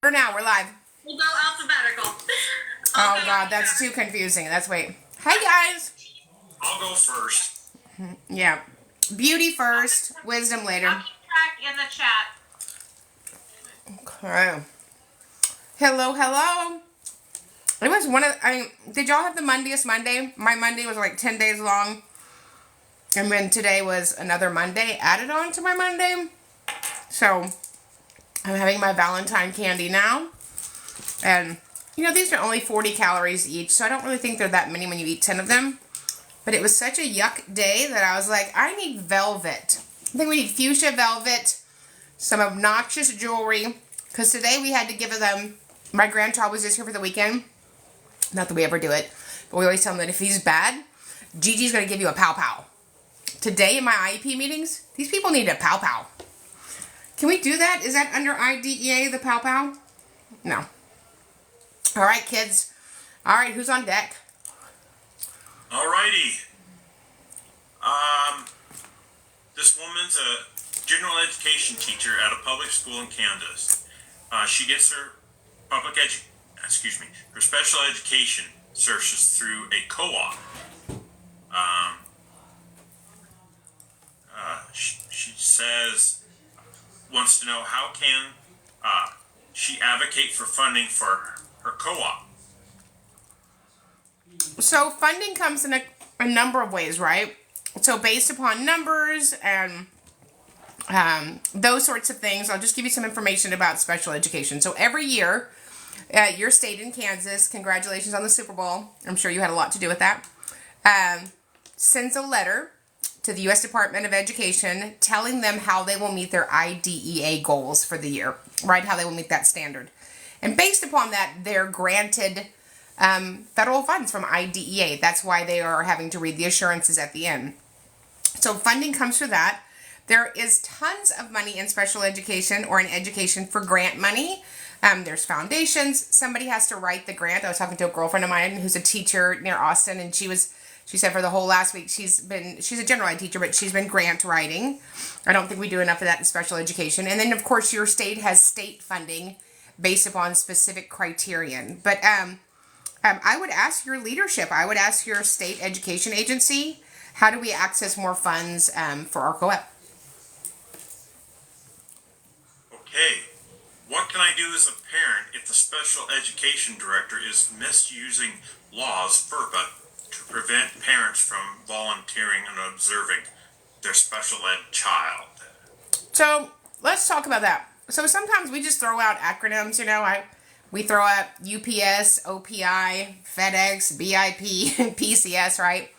For now, we're live. We'll go alphabetical. Oh God, that's too confusing. Let's wait. Hey guys. I'll go first. Yeah. Beauty first, wisdom later. I'll keep track in the chat. Okay. Hello, hello. It was did y'all have the Monday-est Monday? My Monday was like 10 days long. And then today was another Monday added on to my Monday. So, I'm having my Valentine candy now. And, these are only 40 calories each, so I don't really think they're that many when you eat 10 of them. But it was such a yuck day that I was like, I need velvet. I think we need fuchsia velvet, some obnoxious jewelry. Because today we had to give them, my grandchild was just here for the weekend. Not that we ever do it, but we always tell him that if he's bad, Gigi's going to give you a pow-pow. Today in my IEP meetings, these people need a pow-pow. Can we do that? Is that under IDEA, the pow-pow? No. All right, kids. All right, who's on deck? All righty. This woman's a general education teacher at a public school in Kansas. She gets her her special education services through a co-op. She wants to know how can she advocate for funding for her co-op. So funding comes in a number of ways, right? So based upon numbers and those sorts of things, I'll just give you some information about special education. So every year, your state in Kansas, congratulations on the Super Bowl. I'm sure you had a lot to do with that. Sends a letter to the U.S. Department of Education telling them how they will meet their IDEA goals for the year, right? How they will meet that standard. And based upon that, they're granted federal funds from IDEA. That's why they are having to read the assurances at the end. So funding comes for that. There is tons of money in special education or in education for grant money. There's foundations. Somebody has to write the grant. I was talking to a girlfriend of mine who's a teacher near Austin, and she said for the whole last week she's a general ed teacher, but she's been grant writing. I don't think we do enough of that in special education. And then of course your state has state funding based upon specific criterion. But I would ask your leadership. I would ask your state education agency, how do we access more funds for our co-op? Okay. What can I do as a parent if the special education director is misusing laws, FERPA, to prevent parents from volunteering and observing their special ed child? So let's talk about that. So sometimes we just throw out acronyms, we throw out UPS, OPI, FedEx, BIP, PCS, right?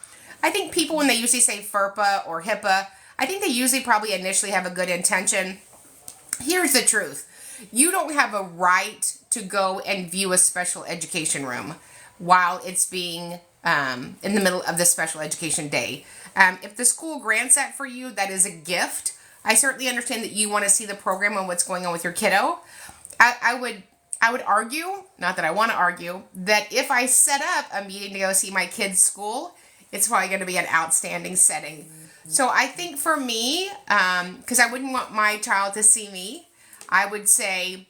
I think people, when they usually say FERPA or HIPAA, I think they usually probably initially have a good intention. Here's the truth. You don't have a right to go and view a special education room while it's being in the middle of the special education day. If the school grants that for you, that is a gift. I certainly understand that you want to see the program and what's going on with your kiddo. I would argue, not that I want to argue, that if I set up a meeting to go see my kid's school, it's probably going to be an outstanding setting. So I think for me, because I wouldn't want my child to see me, I would say,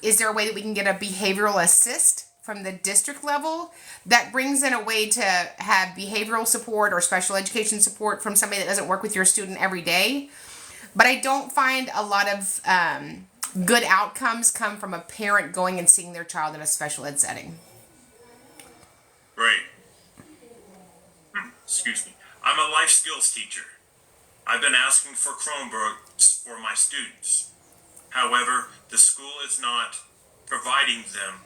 is there a way that we can get a behavioral assist from the district level that brings in a way to have behavioral support or special education support from somebody that doesn't work with your student every day? But I don't find a lot of good outcomes come from a parent going and seeing their child in a special ed setting. Right. Excuse me. I'm a life skills teacher. I've been asking for Chromebooks for my students. However, the school is not providing them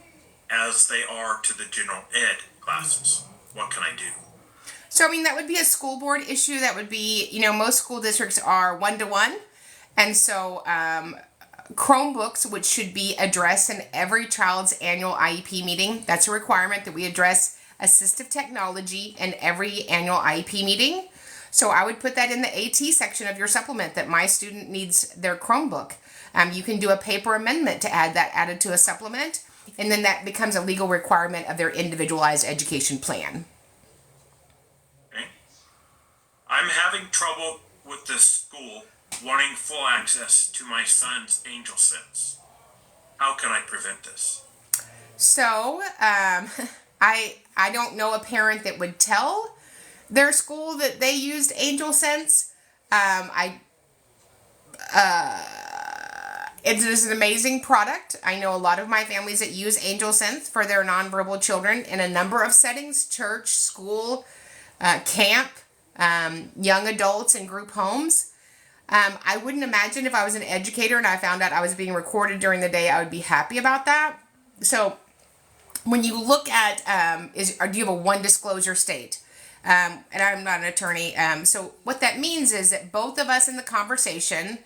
as they are to the general ed classes. What can I do? So, that would be a school board issue. That would be, most school districts are 1-to-1. And so, Chromebooks, which should be addressed in every child's annual IEP meeting. That's a requirement that we address assistive technology in every annual IEP meeting. So I would put that in the AT section of your supplement that my student needs their Chromebook. You can do a paper amendment to add that added to a supplement, and then that becomes a legal requirement of their individualized education plan. Okay. I'm having trouble with this school wanting full access to my son's Angel Sense. How can I prevent this? So, I don't know a parent that would tell their school that they used Angel Sense. It is an amazing product. I know a lot of my families that use Angel Sense for their nonverbal children in a number of settings: church, school, camp, young adults, and group homes. I wouldn't imagine if I was an educator and I found out I was being recorded during the day, I would be happy about that. So when you look at, do you have a one disclosure state? And I'm not an attorney. So what that means is that both of us in the conversation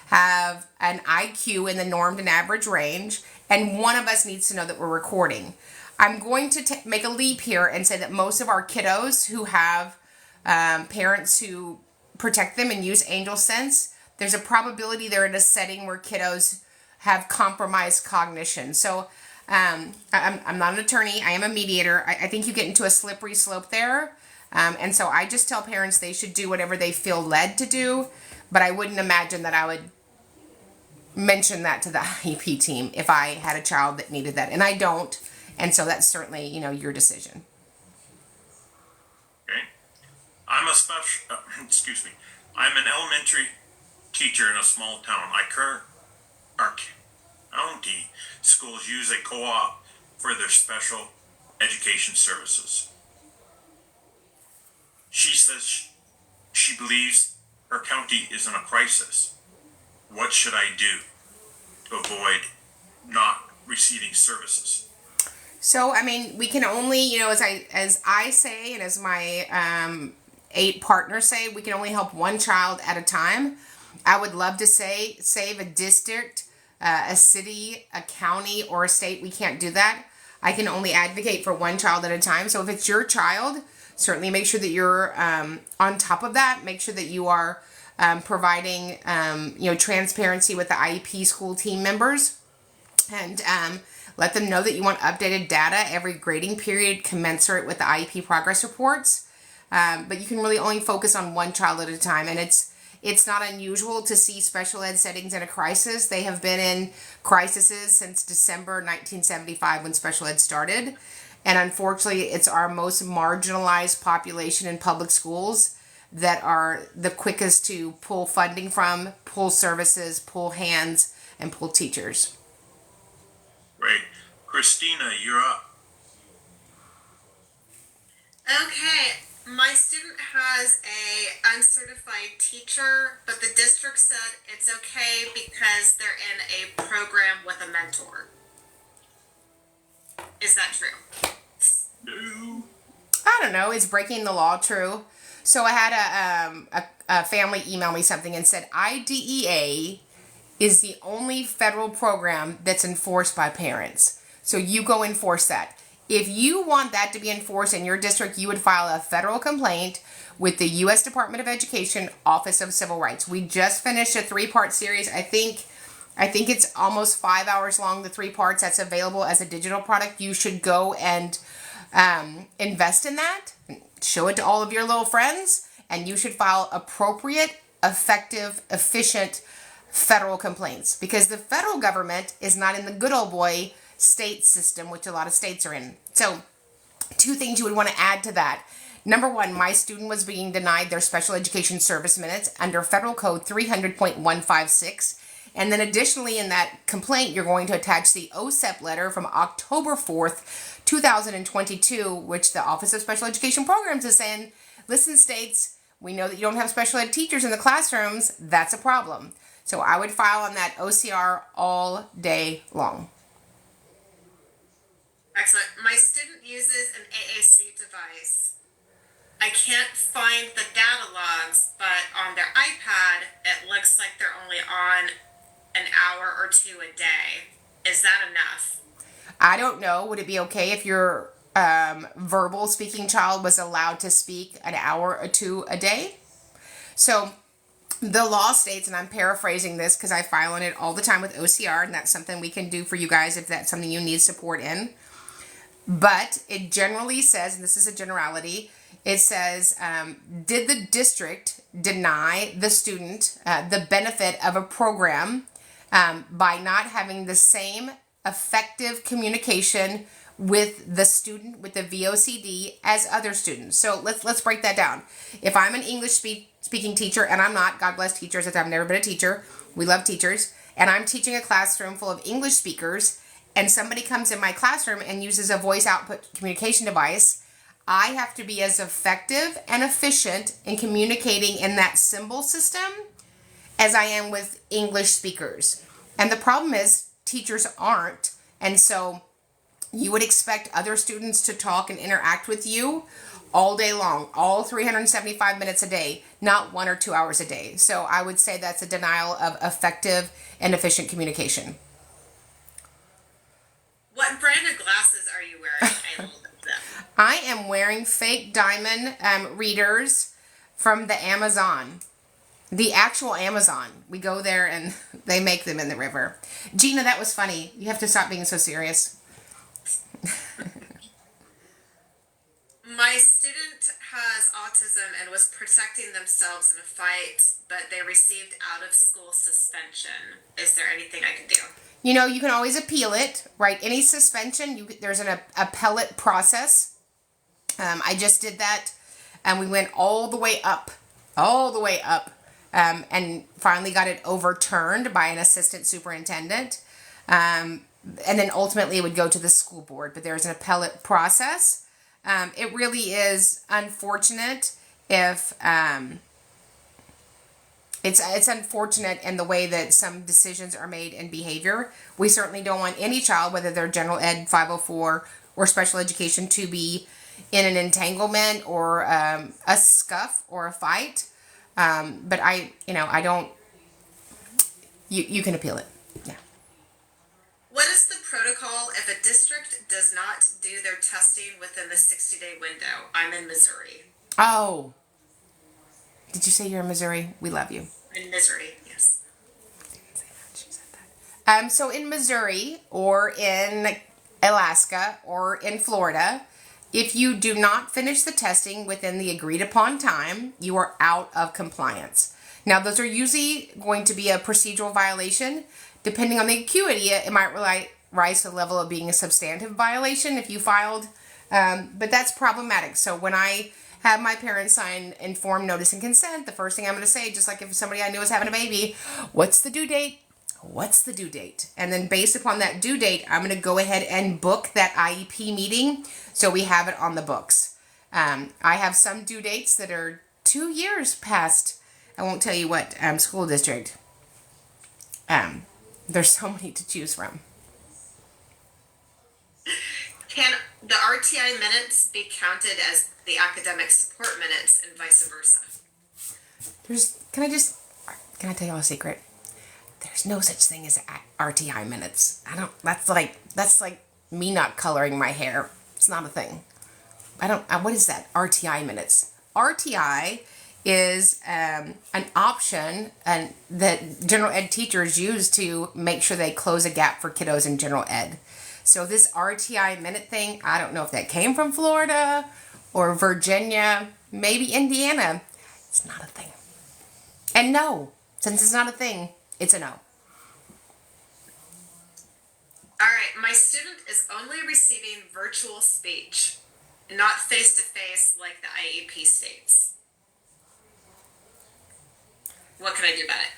have an IQ in the normed and average range, and one of us needs to know that we're recording. I'm going to make a leap here and say that most of our kiddos who have parents who protect them and use Angel Sense, there's a probability they're in a setting where kiddos have compromised cognition. So I'm not an attorney. I am a mediator. I think you get into a slippery slope there. And so I just tell parents they should do whatever they feel led to do, but I wouldn't imagine that I would mention that to the IEP team if I had a child that needed that, and I don't. And so that's certainly, your decision. Okay. I'm a special, I'm an elementary teacher in a small town. Our county schools use a co-op for their special education services. She says she believes her county is in a crisis. What should I do to avoid not receiving services? So, we can only, as I say, and as my 8 partners say, we can only help one child at a time. I would love to save a district, a city, a county, or a state. We can't do that. I can only advocate for one child at a time. So if it's your child, certainly make sure that you're on top of that. Make sure that you are providing, transparency with the IEP school team members, and let them know that you want updated data every grading period commensurate with the IEP progress reports. But you can really only focus on one child at a time, and it's not unusual to see special ed settings in a crisis. They have been in crises since December 1975 when special ed started, and unfortunately, it's our most marginalized population in public schools that are the quickest to pull funding from, pull services, pull hands, and pull teachers. Great. Christina, you're up. Okay, my student has a uncertified teacher, but the district said it's okay because they're in a program with a mentor. Is that true? No. I don't know. Is breaking the law true? So I had a family email me something and said IDEA is the only federal program that's enforced by parents. So you go enforce that. If you want that to be enforced in your district, you would file a federal complaint with the U.S. Department of Education, Office of Civil Rights. We just finished a 3-part series. I think it's almost 5 hours long, the 3 parts that's available as a digital product. You should go and invest in that. Show it to all of your little friends, and you should file appropriate, effective, efficient federal complaints, because the federal government is not in the good old boy state system, which a lot of states are in. So 2 things you would want to add to that. Number 1, my student was being denied their special education service minutes under federal code 300.156. And then additionally in that complaint, you're going to attach the OSEP letter from October 4th, 2022, which the Office of Special Education Programs is saying, listen, states, we know that you don't have special ed teachers in the classrooms. That's a problem. So I would file on that OCR all day long. Excellent. My student uses an AAC device. I can't find the data logs, but on their iPad, it looks like they're only on an hour or 2 a day. Is that enough? I don't know. Would it be okay if your verbal speaking child was allowed to speak an hour or 2 a day? So the law states, and I'm paraphrasing this because I file on it all the time with OCR, and that's something we can do for you guys if that's something you need support in. But it generally says, and this is a generality, it says, did the district deny the student the benefit of a program by not having the same effective communication with the student with the VOCD as other students. So let's break that down. If I'm an English speaking teacher, and I'm not, God bless teachers, I've never been a teacher, we love teachers, and I'm teaching a classroom full of English speakers, and somebody comes in my classroom and uses a voice output communication device, I have to be as effective and efficient in communicating in that symbol system as I am with English speakers. And the problem is teachers aren't. And so you would expect other students to talk and interact with you all day long, all 375 minutes a day, not 1 or 2 hours a day. So I would say that's a denial of effective and efficient communication. What brand of glasses are you wearing? I love them. I am wearing fake diamond readers from the Amazon. The actual Amazon. We go there and they make them in the river. Gina, that was funny. You have to stop being so serious. My student has autism and was protecting themselves in a fight, but they received out of school suspension. Is there anything I can do? You know, you can always appeal it, right? Any suspension, there's an appellate process. I just did that, and we went all the way up, and finally got it overturned by an assistant superintendent. And then ultimately it would go to the school board, but there's an appellate process. It really is unfortunate if it's unfortunate in the way that some decisions are made in behavior. We certainly don't want any child, whether they're general ed 504 or special education, to be in an entanglement or a scuff or a fight. But I don't. You can appeal it. Yeah. What is the protocol if a district does not do their testing within the 60-day window? I'm in Missouri. Oh. Did you say you're in Missouri? We love you. In Missouri, yes. She said that. So in Missouri or in Alaska or in Florida, if you do not finish the testing within the agreed upon time, you are out of compliance. Now, those are usually going to be a procedural violation. Depending on the acuity, it might rise to the level of being a substantive violation if you filed. But that's problematic. So when I have my parents sign informed notice and consent, the first thing I'm going to say, just like if somebody I knew was having a baby, what's the due date? What's the due date? And then based upon that due date, I'm going to go ahead and book that IEP meeting so we have it on the books. I have some due dates that are 2 years past. I won't tell you what school district. There's so many to choose from. Can the RTI minutes be counted as the academic support minutes and vice versa? Can I tell y'all a secret? There's no such thing as RTI minutes. That's like me not coloring my hair. It's not a thing. What is that? RTI minutes. RTI is an option that general ed teachers use to make sure they close a gap for kiddos in general ed. So this RTI minute thing, I don't know if that came from Florida or Virginia, maybe Indiana. It's not a thing. And no, since it's not a thing, it's a no. All right, my student is only receiving virtual speech, not face-to-face like the IEP states. What can I do about it?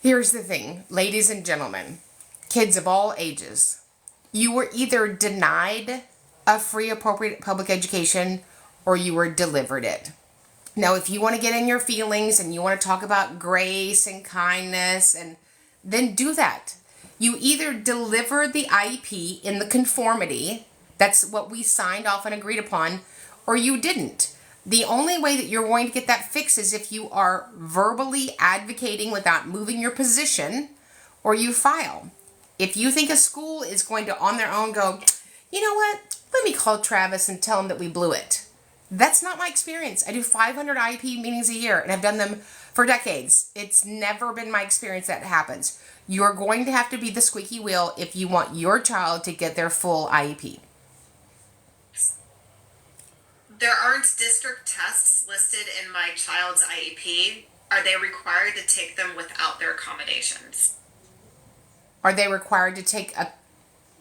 Here's the thing, ladies and gentlemen, kids of all ages. You were either denied a free appropriate public education or you were delivered it. Now, if you want to get in your feelings and you want to talk about grace and kindness, and then do that. You either delivered the IEP in the conformity, that's what we signed off and agreed upon, or you didn't. The only way that you're going to get that fixed is if you are verbally advocating without moving your position, or you file. If you think a school is going to on their own go, you know what, let me call Travis and tell him that we blew it. That's not my experience. I do 500 IEP meetings a year and I've done them for decades. It's never been my experience that happens. You're going to have to be the squeaky wheel if you want your child to get their full IEP. There aren't district tests listed in my child's IEP. Are they required to take them without their accommodations? Are they required to take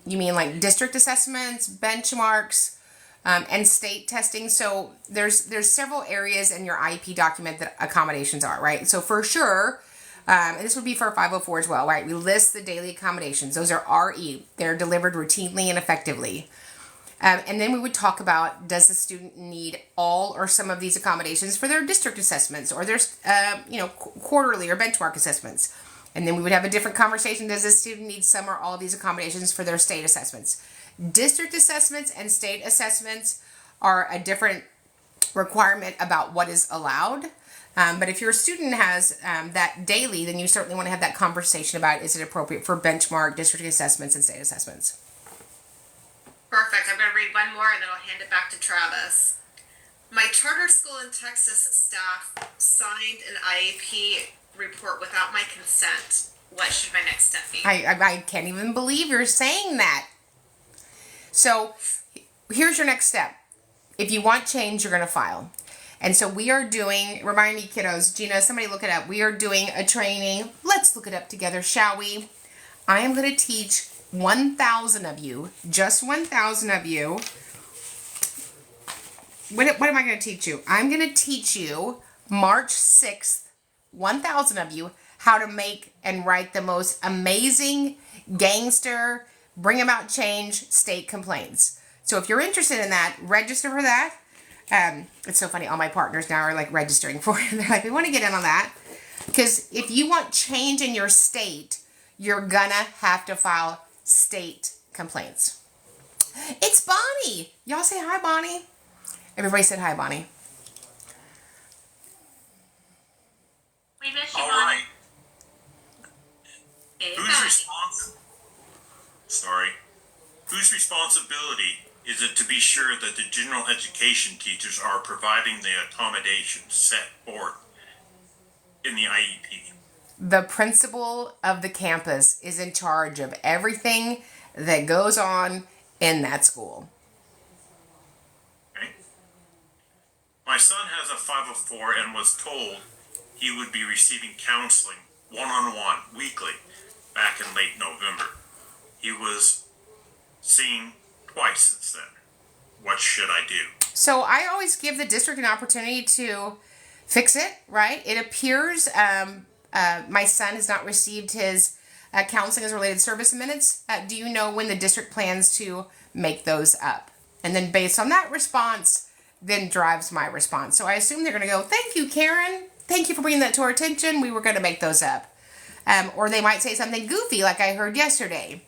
you mean like district assessments, benchmarks, and state testing. So there's several areas in your IEP document that accommodations are, right? So for sure, and this would be for 504 as well, right? We list the daily accommodations. Those are RE. They're delivered routinely and effectively. And then we would talk about, does the student need all or some of these accommodations for their district assessments or their, quarterly or benchmark assessments? And then we would have a different conversation. Does the student need some or all of these accommodations for their state assessments? District assessments and state assessments are a different requirement about what is allowed. But if your student has that daily, then you certainly want to have that conversation about, is it appropriate for benchmark, district assessments, and state assessments? Perfect. I'm going to read one more and then I'll hand it back to Travis. My charter school in Texas staff signed an IEP report without my consent. What should my next step be? I can't even believe you're saying that. So here's your next step. If you want change, you're going to file. And so we are doing, remind me kiddos, Gina, somebody look it up. We are doing a training. Let's look it up together, shall we? I am going to teach 1,000 of you, just 1,000 of you. What am I going to teach you? I'm going to teach you March 6th, 1,000 of you, how to make and write the most amazing gangster, bring about change state complaints. So if you're interested in that, register for that. It's so funny. All my partners now are like registering for it. They're like, we want to get in on that. Because if you want change in your state, you're gonna have to file state complaints. It's Bonnie. Y'all say hi, Bonnie. Everybody said hi, Bonnie. We miss you, All Bonnie. right. Hey, Whose responsibility is it to be sure that the general education teachers are providing the accommodations set forth in the IEP? The principal of the campus is in charge of everything that goes on in that school. Okay. My son has a 504 and was told he would be receiving counseling one-on-one weekly back in late November. He was seen twice since then. What should I do? So I always give the district an opportunity to fix it, right? It appears my son has not received his counseling as related service minutes. Do you know when the district plans to make those up? And then based on that response, then drives my response. So I assume they're going to go, thank you, Karen. Thank you for bringing that to our attention. We were going to make those up. Or they might say something goofy like I heard yesterday.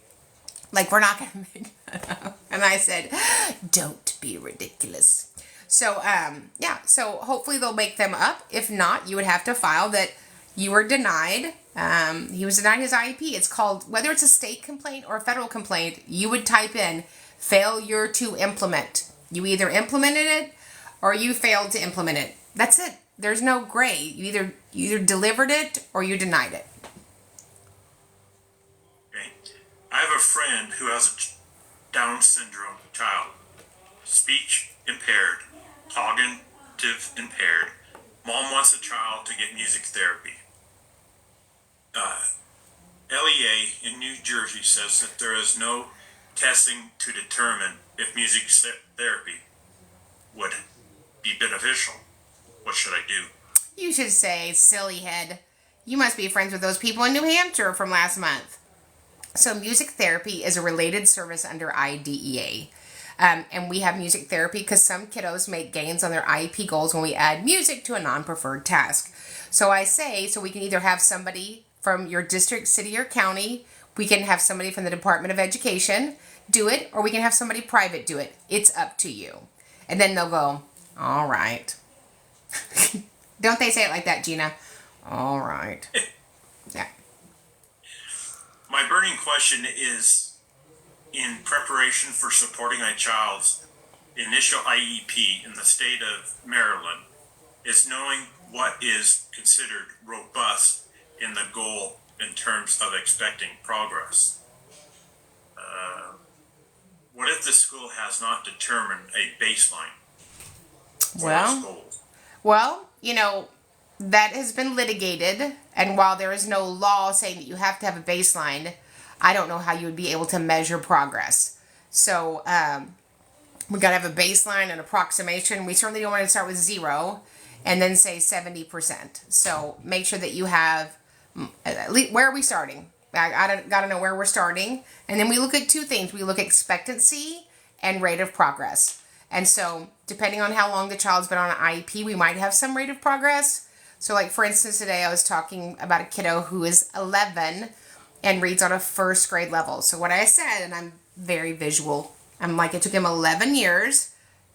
Like, we're not going to make that up. And I said, don't be ridiculous. So, so hopefully they'll make them up. If not, you would have to file that you were denied. He was denied his IEP. It's called, whether it's a state complaint or a federal complaint, you would type in failure to implement. You either implemented it or you failed to implement it. That's it. There's no gray. You either delivered it or you denied it. I have a friend who has a Down syndrome child, speech impaired, cognitive impaired. Mom wants the child to get music therapy. LEA in New Jersey says that there is no testing to determine if music therapy would be beneficial. What should I do? You should say, silly head. You must be friends with those people in New Hampshire from last month. So music therapy is a related service under IDEA. And we have music therapy because some kiddos make gains on their IEP goals when we add music to a non-preferred task. So I say, so we can either have somebody from your district, city, or county, we can have somebody from the Department of Education do it, or we can have somebody private do it. It's up to you. And then they'll go, all right. Don't they say it like that, Gina? All right. Yeah. My burning question is, in preparation for supporting a child's initial IEP in the state of Maryland, is knowing what is considered robust in the goal in terms of expecting progress. What if the school has not determined a baseline for its goals? Well, that has been litigated, and while there is no law saying that you have to have a baseline, I don't know how you would be able to measure progress. So we got to have a baseline and approximation. We certainly don't want to start with 0 and then say 70%. So make sure that you have, at least, where are we starting? I got to know where we're starting. And then we look at two things. We look at expectancy and rate of progress. And so depending on how long the child's been on an IEP, we might have some rate of progress. So like for instance, today I was talking about a kiddo who is 11 and reads on a first grade level. So what I said, and I'm very visual, I'm like, it took him 11 years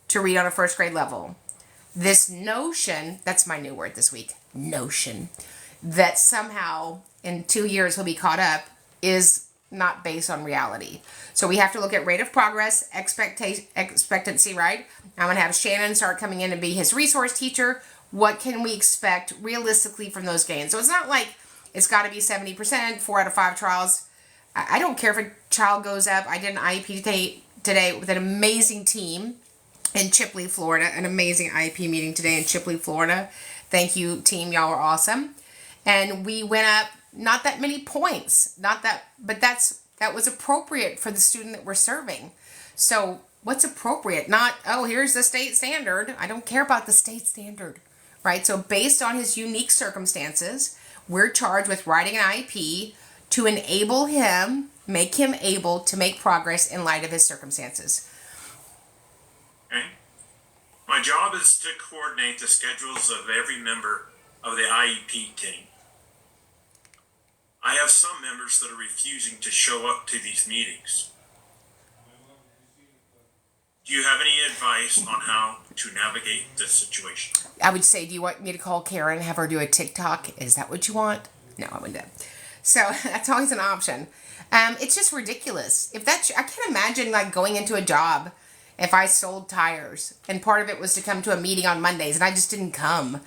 to read on a first grade level. This notion, that's my new word this week, notion, that somehow in 2 years he'll be caught up is not based on reality. So we have to look at rate of progress, expectancy, right? I'm going to have Shannon start coming in and be his resource teacher. What can we expect realistically from those gains? So it's not like it's got to be 70%, 4 out of 5 trials. I don't care if a child goes up. I did an IEP today with an amazing team in Chipley, Florida. An amazing IEP meeting today in Chipley, Florida. Thank you, team. Y'all are awesome. And we went up not that many points. Not that, but that was appropriate for the student that we're serving. So what's appropriate? Not, oh, here's the state standard. I don't care about the state standard, right? So based on his unique circumstances, we're charged with writing an IEP to enable him, make him able to make progress in light of his circumstances. Okay. My job is to coordinate the schedules of every member of the IEP team. I have some members that are refusing to show up to these meetings. Do you have any advice on how to navigate this situation? I would say, do you want me to call Karen and have her do a TikTok? Is that what you want? No, I wouldn't. So that's always an option. It's just ridiculous. I can't imagine like going into a job if I sold tires and part of it was to come to a meeting on Mondays and I just didn't come.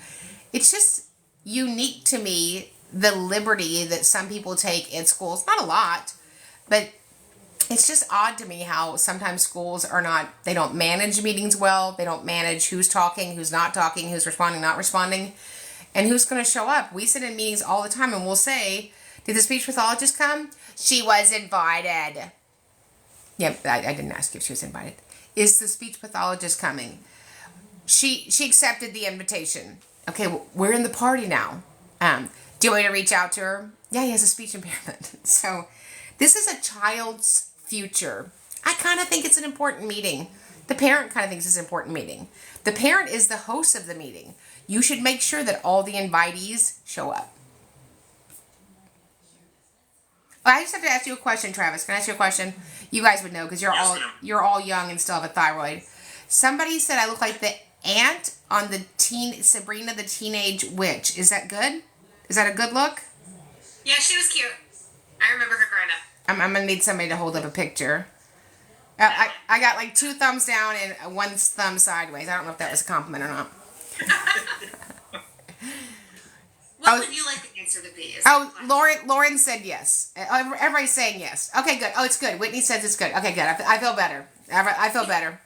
It's just unique to me, the liberty that some people take in schools. Not a lot, but it's just odd to me how sometimes schools they don't manage meetings well. They don't manage who's talking, who's not talking, who's responding, not responding, and who's going to show up. We sit in meetings all the time and we'll say, did the speech pathologist come? She was invited. Yep, I didn't ask if she was invited. Is the speech pathologist coming? She accepted the invitation. Okay, well, we're in the party now. Do you want me to reach out to her? Yeah, he has a speech impairment. So this is a child's future. I kind of think it's an important meeting. The parent kind of thinks it's an important meeting. The parent is the host of the meeting. You should make sure that all the invitees show up. I just have to ask you a question, Travis. Can I ask you a question? You guys would know because you're all young and still have a thyroid. Somebody said I look like the aunt on the Sabrina the Teenage Witch. Is that good? Is that a good look? Yeah, she was cute. I remember her growing up. I'm gonna need somebody to hold up a picture. I got like 2 thumbs down and 1 thumb sideways. I don't know if that was a compliment or not. What would you like the answer to be? Lauren said yes. Everybody's saying yes. Okay, good. Oh, it's good. Whitney says it's good. Okay, good. I feel better. I feel better.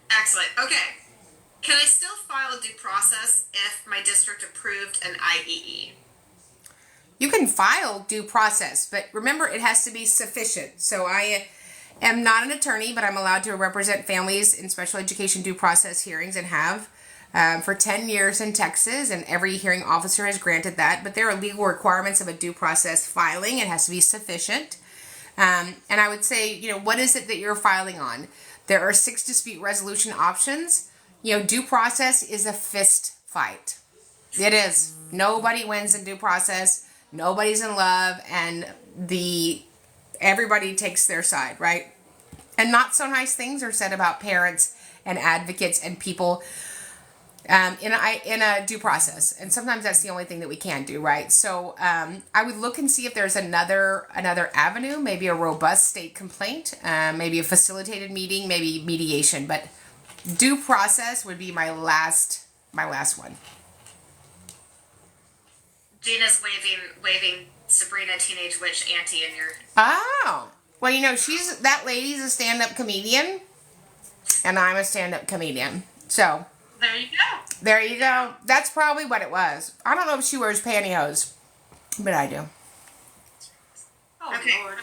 Excellent. Okay. Can I still file a due process if my district approved an IEE? You can file due process, but remember it has to be sufficient. So I am not an attorney, but I'm allowed to represent families in special education due process hearings and have for 10 years in Texas, and every hearing officer has granted that. But there are legal requirements of a due process filing. It has to be sufficient. And I would say, what is it that you're filing on? There are 6 dispute resolution options. Due process is a fist fight. It is. Nobody wins in due process. Nobody's in love, and everybody takes their side, right? And not so nice things are said about parents and advocates and people in a due process. And sometimes that's the only thing that we can do, right? So I would look and see if there's another avenue, maybe a robust state complaint, maybe a facilitated meeting, maybe mediation. But due process would be my last one. Gina's waving Sabrina Teenage Witch Auntie in your... Oh. Well, that lady's a stand-up comedian, and I'm a stand-up comedian. So... There you go. That's probably what it was. I don't know if she wears pantyhose, but I do. Okay. Lord.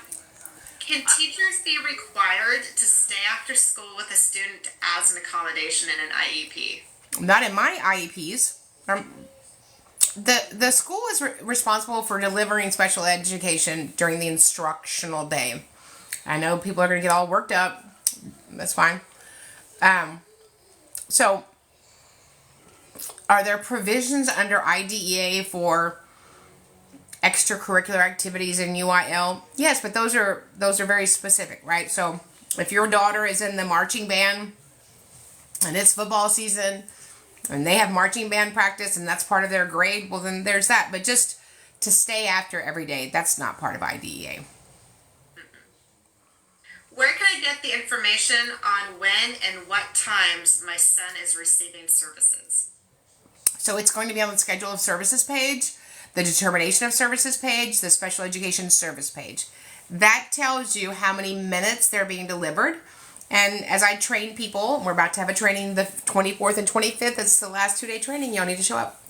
Can teachers be required to stay after school with a student as an accommodation in an IEP? Not in my IEPs. The school is responsible for delivering special education during the instructional day. I know people are going to get all worked up. That's fine. So, are there provisions under IDEA for extracurricular activities in UIL? Yes, but those are very specific, right? So, if your daughter is in the marching band and it's football season and they have marching band practice and that's part of their grade, well then there's that. But just to stay after every day, that's not part of IDEA. Where can I get the information on when and what times my son is receiving services? So it's going to be on the schedule of services page, the determination of services page, the special education service page. That tells you how many minutes they're being delivered. And as I train people, we're about to have a training the 24th and 25th. It's the last 2-day training. Y'all need to show up.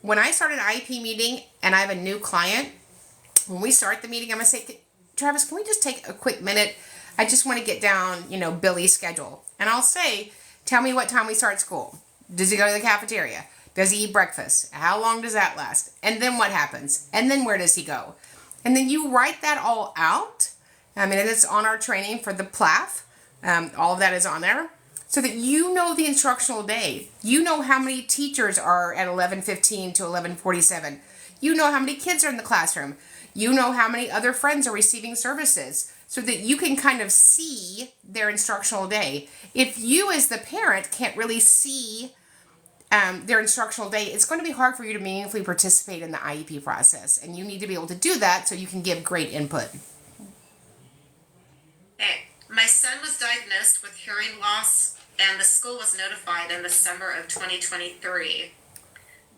When I start an IEP meeting and I have a new client, when we start the meeting, I'm going to say, Travis, can we just take a quick minute? I just want to get down, Billy's schedule. And I'll say, tell me what time we start school. Does he go to the cafeteria? Does he eat breakfast? How long does that last? And then what happens? And then where does he go? And then you write that all out. And it's on our training for the PLAF. All of that is on there. So that you know the instructional day. You know how many teachers are at 11:15 to 11:47. You know how many kids are in the classroom. You know how many other friends are receiving services so that you can kind of see their instructional day. If you as the parent can't really see their instructional day, it's going to be hard for you to meaningfully participate in the IEP process. And you need to be able to do that so you can give great input. Okay. My son was diagnosed with hearing loss and the school was notified in the summer of 2023.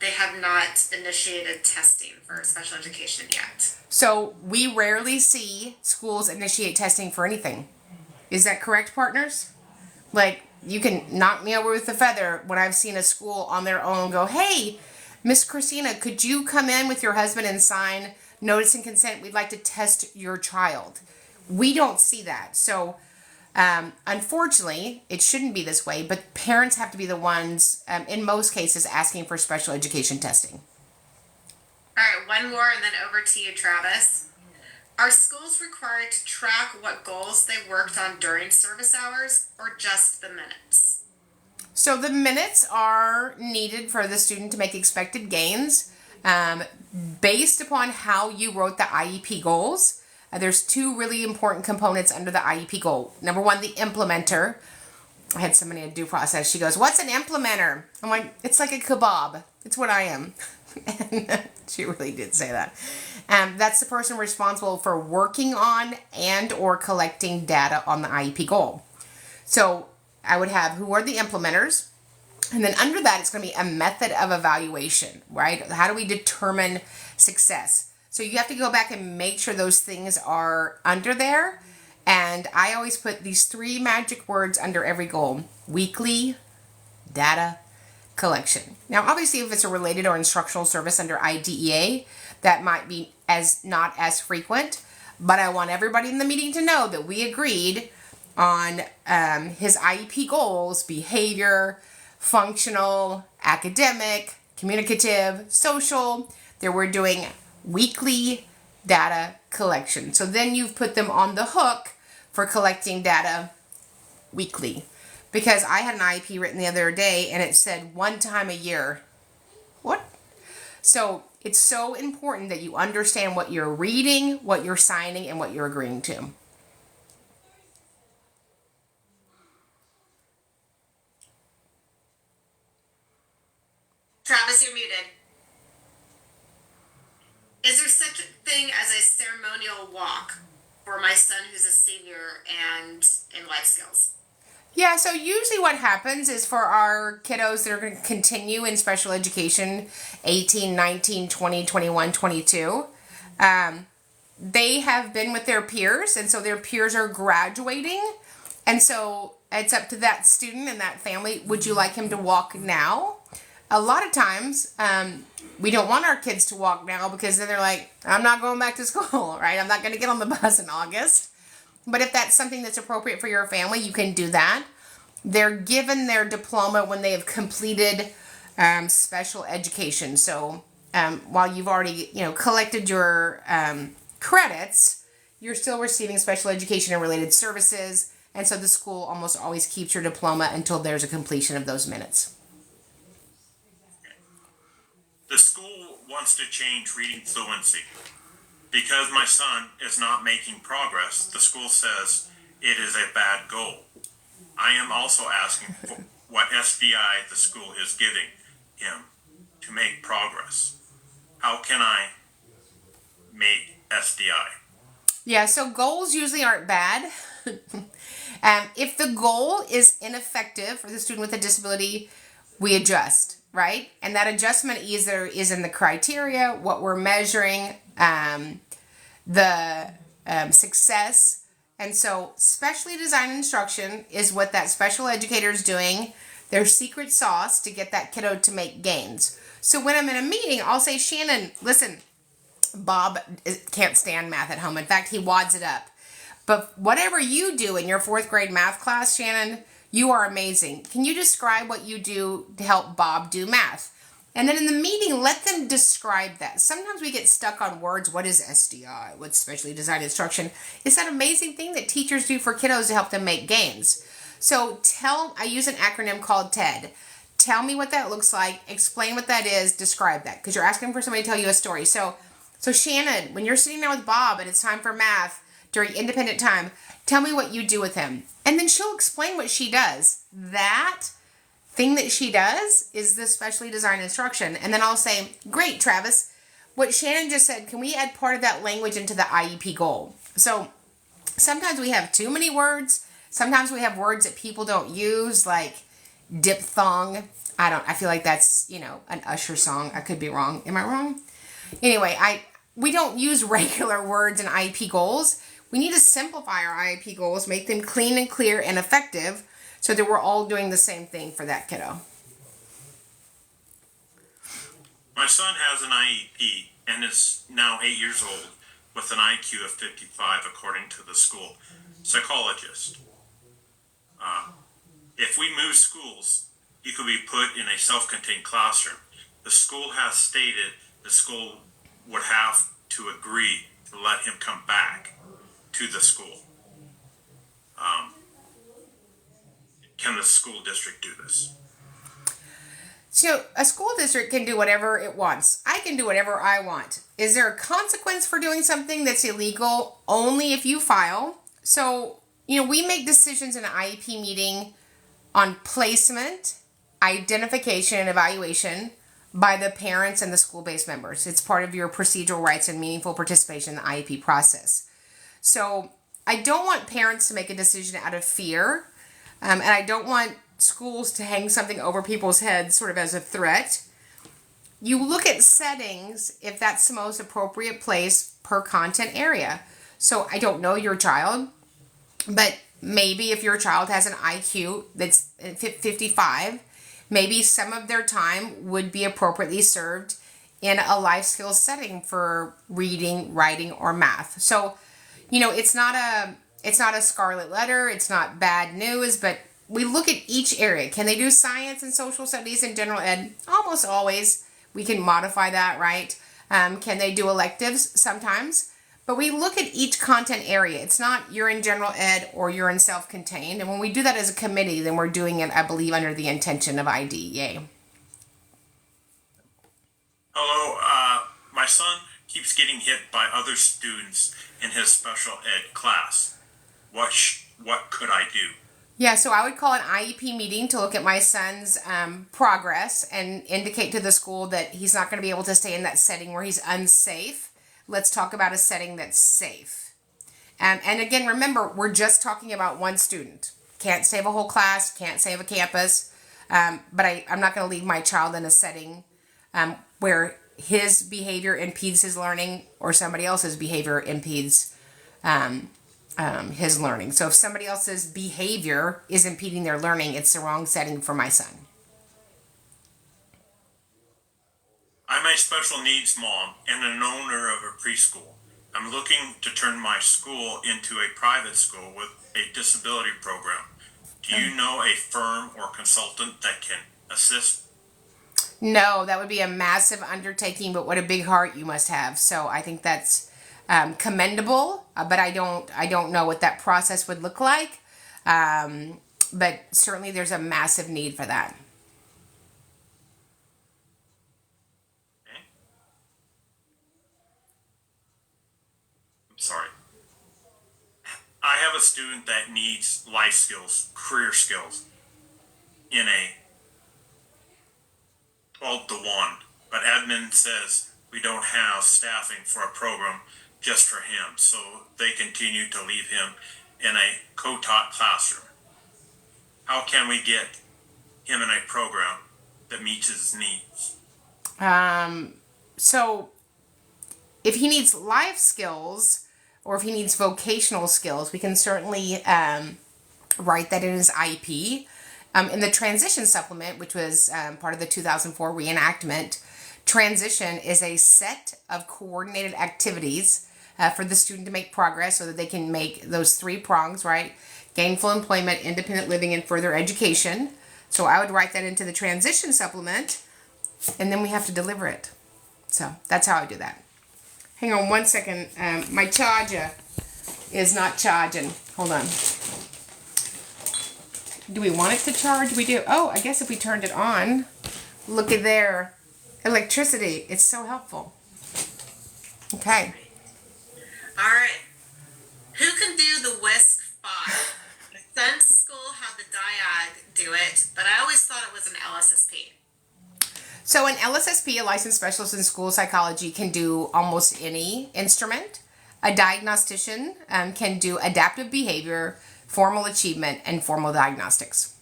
They have not initiated testing for special education yet. So we rarely see schools initiate testing for anything. Is that correct, partners? Like, you can knock me over with a feather when I've seen a school on their own go, hey, Miss Christina, could you come in with your husband and sign notice and consent? We'd like to test your child. We don't see that. So, unfortunately, it shouldn't be this way, but parents have to be the ones, in most cases, asking for special education testing. All right, one more and then over to you, Travis. Are schools required to track what goals they worked on during service hours or just the minutes? So the minutes are needed for the student to make expected gains based upon how you wrote the IEP goals. There's two really important components under the IEP goal. Number one, the implementer. I had somebody in due process. She goes, what's an implementer? I'm like, it's like a kebab. It's what I am. And she really did say that. That's the person responsible for working on and or collecting data on the IEP goal. So I would have who are the implementers. And then under that, it's going to be a method of evaluation, right? How do we determine success? So you have to go back and make sure those things are under there. And I always put these 3 magic words under every goal. Weekly data collection. Now, obviously, if it's a related or instructional service under IDEA, that might be not as frequent. But I want everybody in the meeting to know that we agreed on his IEP goals: behavior, functional, academic, communicative, social. That we're doing weekly data collection. So then you've put them on the hook for collecting data weekly. Because I had an IEP written the other day and it said 1 time a year. What? So it's so important that you understand what you're reading, what you're signing, and what you're agreeing to. Travis, you're muted. Is there such a thing as a ceremonial walk for my son who's a senior and in life skills? Yeah, so usually what happens is for our kiddos that are going to continue in special education, 18, 19, 20, 21, 22, they have been with their peers, and so their peers are graduating, and so it's up to that student and that family. Would you like him to walk now? a lot of times, we don't want our kids to walk now because then they're like, I'm not going back to school, right? I'm not going to get on the bus in August. But if that's something that's appropriate for your family, you can do that. They're given their diploma when they have completed special education. So while you've already, collected your credits, you're still receiving special education and related services. And so the school almost always keeps your diploma until there's a completion of those minutes. The school wants to change reading fluency. Because my son is not making progress, the school says it is a bad goal. I am also asking for what SDI the school is giving him to make progress. How can I make SDI? Yeah, so goals usually aren't bad. If the goal is ineffective for the student with a disability, we adjust, right? And that adjustment either is in the criteria, what we're measuring, the success. And so specially designed instruction is what that special educator is doing, their secret sauce to get that kiddo to make gains. So when I'm in a meeting, I'll say, Shannon, listen, Bob can't stand math at home. In fact, he wads it up. But whatever you do in your 4th grade math class, Shannon, you are amazing. Can you describe what you do to help Bob do math? And then in the meeting, let them describe that. Sometimes we get stuck on words. What is SDI? What's specially designed instruction? It's that amazing thing that teachers do for kiddos to help them make gains. So I use an acronym called TED. Tell me what that looks like. Explain what that is. Describe that. Because you're asking for somebody to tell you a story. So Shannon, when you're sitting there with Bob and it's time for math during independent time, tell me what you do with him. And then she'll explain what she does. That thing that she does is the specially designed instruction. And then I'll say, great, Travis, what Shannon just said, can we add part of that language into the IEP goal? So sometimes we have too many words. Sometimes we have words that people don't use, like diphthong. I feel like that's, an Usher song. I could be wrong. Am I wrong? Anyway, we don't use regular words in IEP goals. We need to simplify our IEP goals, make them clean and clear and effective so that we're all doing the same thing for that kiddo. My son has an IEP and is now 8 years old with an IQ of 55 according to the school psychologist. If we move schools, he could be put in a self-contained classroom. The school has stated the school would have to agree to let him come back to the school. Can the school district do this? So a school district can do whatever it wants. I can do whatever I want. Is there a consequence for doing something that's illegal? Only if you file. So, we make decisions in an IEP meeting on placement, identification, and evaluation by the parents and the school-based members. It's part of your procedural rights and meaningful participation in the IEP process. So I don't want parents to make a decision out of fear, and I don't want schools to hang something over people's heads sort of as a threat. You look at settings if that's the most appropriate place per content area. So I don't know your child, but maybe if your child has an IQ that's 55, maybe some of their time would be appropriately served in a life skills setting for reading, writing, or math. So, it's not a scarlet letter. It's not bad news, but we look at each area. Can they do science and social studies and general ed? Almost always. We can modify that, right? Can they do electives? Sometimes. But we look at each content area. It's not you're in general ed or you're in self-contained. And when we do that as a committee, then we're doing it, I believe, under the intention of IDEA. Hello, my son keeps getting hit by other students in his special ed class. What could I do? Yeah, so I would call an IEP meeting to look at my son's progress and indicate to the school that he's not going to be able to stay in that setting where he's unsafe. Let's talk about a setting that's safe. And again, remember, we're just talking about one student. Can't save a whole class, can't save a campus, but I'm not going to leave my child in a setting where his behavior impedes his learning or somebody else's behavior impedes his learning. So if somebody else's behavior is impeding their learning, it's the wrong setting for my son. I'm a special needs mom and an owner of a preschool. I'm looking to turn my school into a private school with a disability program. Do you know a firm or consultant that can assist? No, that would be a massive undertaking, but what a big heart you must have. So I think that's commendable, but I don't know what that process would look like. But certainly there's a massive need for that. Okay. I'm sorry. I have a student that needs life skills, career skills in a 12 to 1, but admin says we don't have staffing for a program just for him, so they continue to leave him in a co-taught classroom. How can we get him in a program that meets his needs? So if he needs life skills or if he needs vocational skills, we can certainly write that in his IEP. In the transition supplement, which was part of the 2004 reenactment, transition is a set of coordinated activities for the student to make progress so that they can make those 3 prongs, right? Gainful employment, independent living, and further education. So I would write that into the transition supplement, and then we have to deliver it. So that's how I do that. Hang on one second. My charger is not charging. Hold on. Do we want it to charge? We do. Oh, I guess if we turned it on, look at there. Electricity. It's so helpful. Okay. All right. Who can do the whisk 5? My son's school had the diag do it, but I always thought it was an LSSP. So an LSSP, a licensed specialist in school psychology, can do almost any instrument. A diagnostician can do adaptive behavior, formal achievement, and formal diagnostics.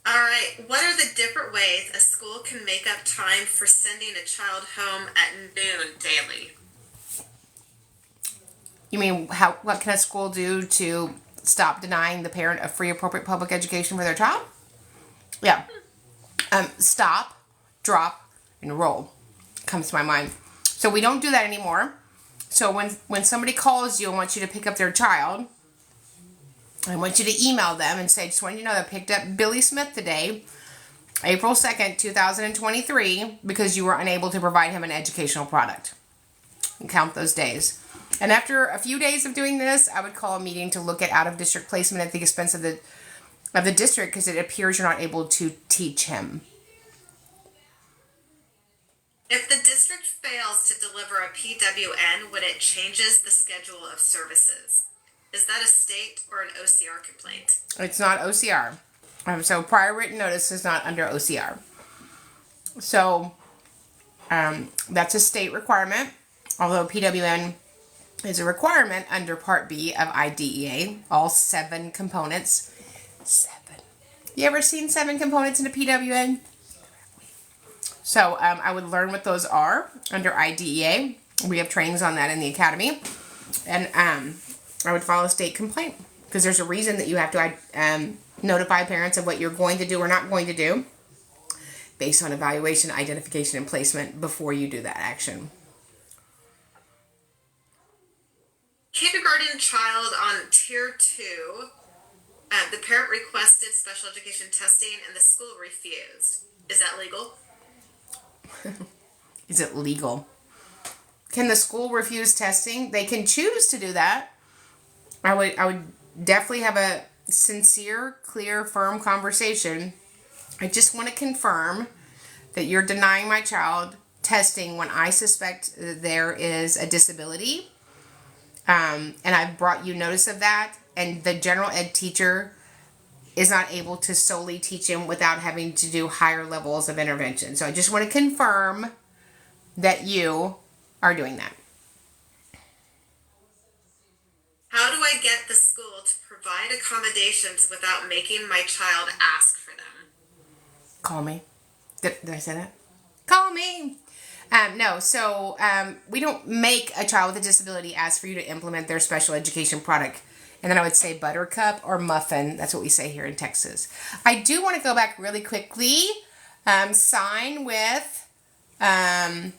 All right. What are the different ways a school can make up time for sending a child home at noon daily? You mean what can a school do to stop denying the parent a free, appropriate public education for their child? Yeah. Stop, drop, and roll comes to my mind. So we don't do that anymore. So when somebody calls you and wants you to pick up their child, I want you to email them and say, just want you to know that I picked up Billy Smith today, April 2nd, 2023, because you were unable to provide him an educational product. And count those days. And after a few days of doing this, I would call a meeting to look at out-of-district placement at the expense of the district because it appears you're not able to teach him. If the district fails to deliver a PWN when it changes the schedule of services, is that a state or an OCR complaint? It's not OCR. So prior written notice is not under OCR. So that's a state requirement, although PWN is a requirement under Part B of IDEA, all 7 components. 7. You ever seen 7 components in a PWN? So I would learn what those are under IDEA. We have trainings on that in the academy. And I would file a state complaint because there's a reason that you have to notify parents of what you're going to do or not going to do based on evaluation, identification, and placement before you do that action. Kindergarten child on Tier 2, the parent requested special education testing and the school refused. Is that legal? Is it legal? Can the school refuse testing? They can choose to do that. I would definitely have a sincere, clear, firm conversation. I just want to confirm that you're denying my child testing when I suspect there is a disability. And I've brought you notice of that. And the general ed teacher is not able to solely teach him without having to do higher levels of intervention. So I just want to confirm that you are doing that. How do I get the school to provide accommodations without making my child ask for them? Call me. Did I say that? Call me. No, so we don't make a child with a disability ask for you to implement their special education product. And then I would say buttercup or muffin. That's what we say here in Texas. I do want to go back really quickly Sign with I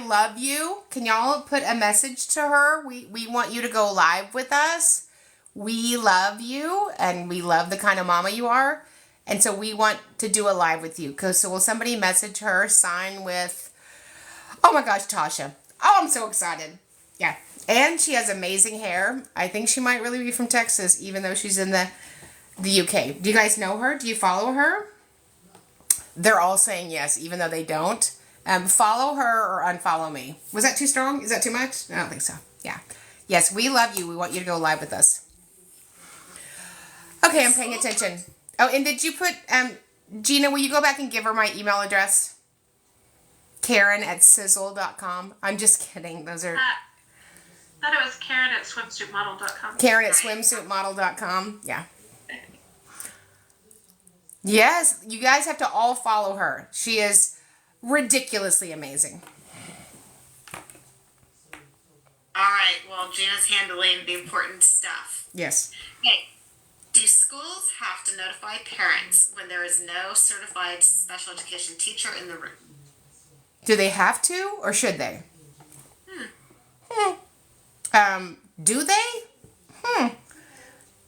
love you. Can y'all put a message to her? We want you to go live with us. We love you, and we love the kind of mama you are. And so we want to do a live with you. So will somebody message her, sign with, oh my gosh, Tasha. Oh, I'm so excited. Yeah. And she has amazing hair. I think she might really be from Texas, even though she's in the UK. Do you guys know her? Do you follow her? They're all saying yes, even though they don't. Follow her or unfollow me. Was that too strong? Is that too much? I don't think so. Yeah. Yes, we love you. We want you to go live with us. Okay, I'm paying attention. Oh, and did you put, Gina, will you go back and give her my email address? Karen@sizzle.com. I'm just kidding. Those are... I thought it was Karen@swimsuitmodel.com. Karen@swimsuitmodel.com. Yeah. Yes, you guys have to all follow her. She is ridiculously amazing. All right, well, Gina's handling the important stuff. Yes. Okay. Do schools have to notify parents when there is no certified special education teacher in the room? Do they have to, or should they? Do they?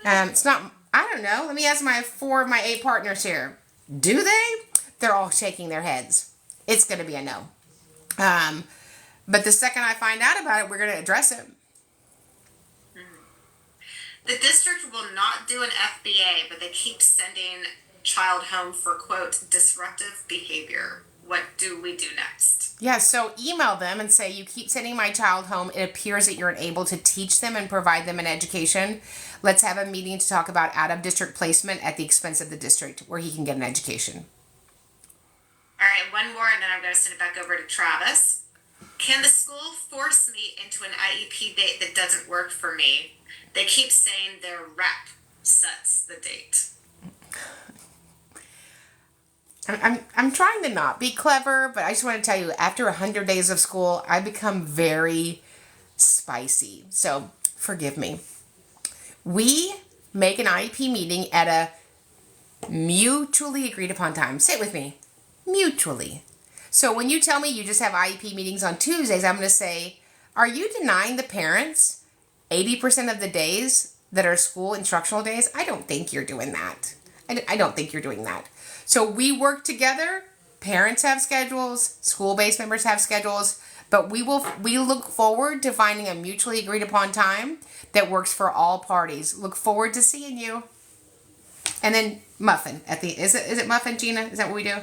It's not, I don't know. Let me ask my 4 of my 8 partners here. Do they? They're all shaking their heads. It's going to be a no. But the second I find out about it, we're going to address it. The district will not do an FBA, but they keep sending child home for, quote, disruptive behavior. What do we do next? Yeah, so email them and say, you keep sending my child home. It appears that you're unable to teach them and provide them an education. Let's have a meeting to talk about out-of-district placement at the expense of the district where he can get an education. All right, one more, and then I'm going to send it back over to Travis. Can the school force me into an IEP date that doesn't work for me? They keep saying their rep sets the date. I'm trying to not be clever, but I just want to tell you, after 100 days of school, I become very spicy. So forgive me. We make an IEP meeting at a mutually agreed upon time. Say it with me. Mutually. So when you tell me you just have IEP meetings on Tuesdays, I'm going to say, are you denying the parents 80% of the days that are school instructional days? I don't think you're doing that. I don't think you're doing that. So we work together. Parents have schedules. School-based members have schedules. But we look forward to finding a mutually agreed upon time that works for all parties. Look forward to seeing you. And then muffin at the is it muffin, Gina? Is that what we do?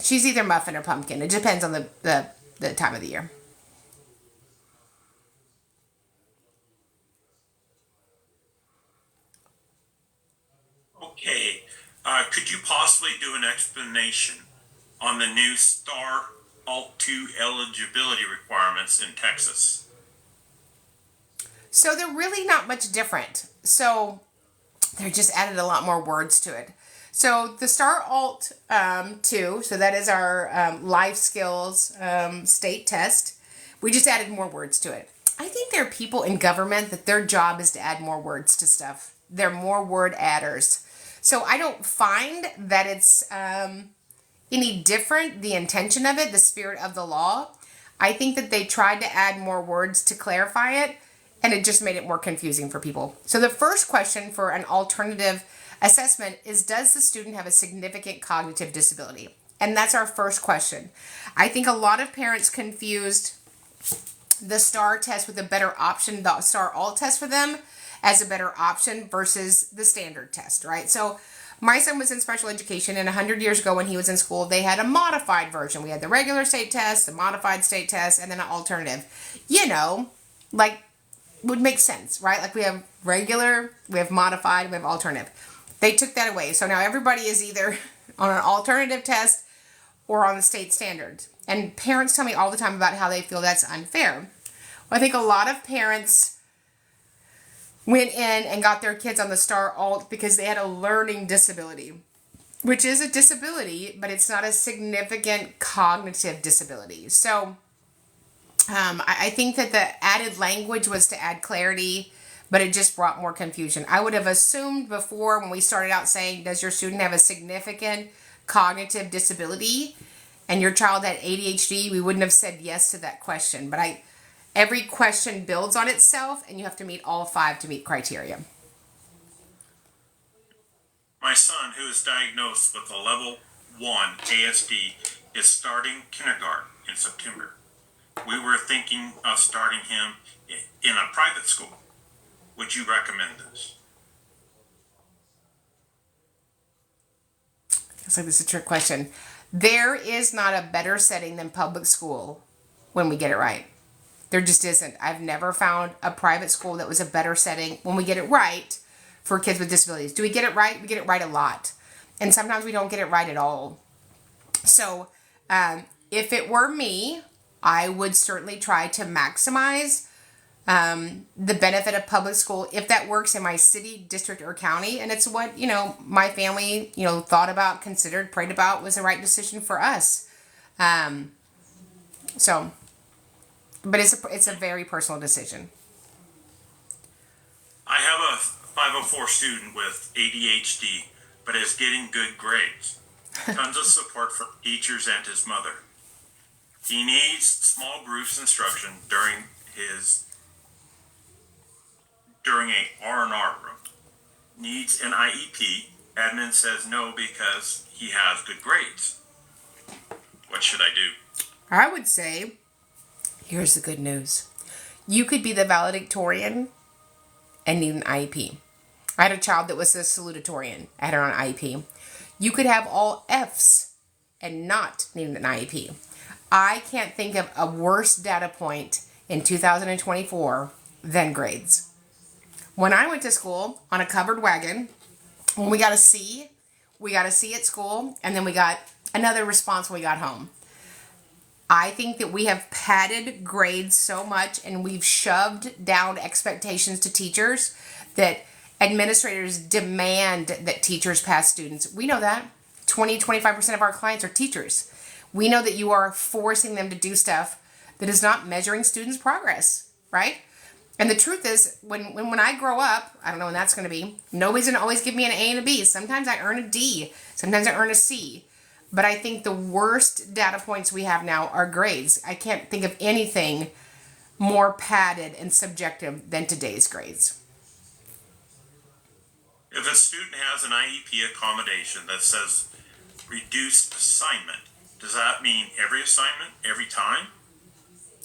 She's either muffin or pumpkin. It depends on the time of the year. Okay, could you possibly do an explanation on the new STAR Alt 2 eligibility requirements in Texas? So they're really not much different. So they're just added a lot more words to it. So the STAR Alt 2, so that is our life skills state test. We just added more words to it. I think there are people in government that their job is to add more words to stuff. They're more word adders. So I don't find that it's any different, the intention of it, the spirit of the law. I think that they tried to add more words to clarify it, and it just made it more confusing for people. So the first question for an alternative assessment is, does the student have a significant cognitive disability? And that's our first question. I think a lot of parents confused the STAR test with a better option, the STAR Alt test for them, as a better option versus the standard test, right? So my son was in special education, and 100 years ago when he was in school, they had a modified version. We had the regular state test, the modified state test, and then an alternative. You know, like, would make sense, right? Like we have regular, we have modified, we have alternative. They took that away. So now everybody is either on an alternative test or on the state standards. And parents tell me all the time about how they feel that's unfair. Well, I think a lot of parents went in and got their kids on the STAR Alt because they had a learning disability, which is a disability, but it's not a significant cognitive disability. So I think that the added language was to add clarity, but it just brought more confusion. I would have assumed before when we started out saying, does your student have a significant cognitive disability and your child had ADHD, we wouldn't have said yes to that question. But every question builds on itself, and you have to meet all 5 to meet criteria. My son, who is diagnosed with a level 1 ASD, is starting kindergarten in September. We were thinking of starting him in a private school. Would you recommend this? Looks like this is a trick question. There is not a better setting than public school when we get it right. There just isn't. I've never found a private school that was a better setting when we get it right for kids with disabilities. Do we get it right? We get it right a lot. And sometimes we don't get it right at all. So if it were me, I would certainly try to maximize the benefit of public school if that works in my city, district, or county. And it's what, my family, thought about, considered, prayed about, was the right decision for us. But it's a very personal decision. I have a 504 student with ADHD, but is getting good grades. Tons of support from teachers and his mother. He needs small groups instruction during a R&R room. Needs an IEP. Admin says no because he has good grades. What should I do? I would say, here's the good news. You could be the valedictorian and need an IEP. I had a child that was a salutatorian. I had her on IEP. You could have all Fs and not need an IEP. I can't think of a worse data point in 2024 than grades. When I went to school on a covered wagon, when we got a C at school, and then we got another response when we got home. I think that we have padded grades so much and we've shoved down expectations to teachers that administrators demand that teachers pass students. We know that. 20-25% of our clients are teachers. We know that you are forcing them to do stuff that is not measuring students' progress, right? And the truth is, when I grow up, I don't know when that's going to be, nobody's going to always give me an A and a B. Sometimes I earn a D. Sometimes I earn a C. But I think the worst data points we have now are grades. I can't think of anything more padded and subjective than today's grades. If a student has an IEP accommodation that says reduced assignment, does that mean every assignment, every time?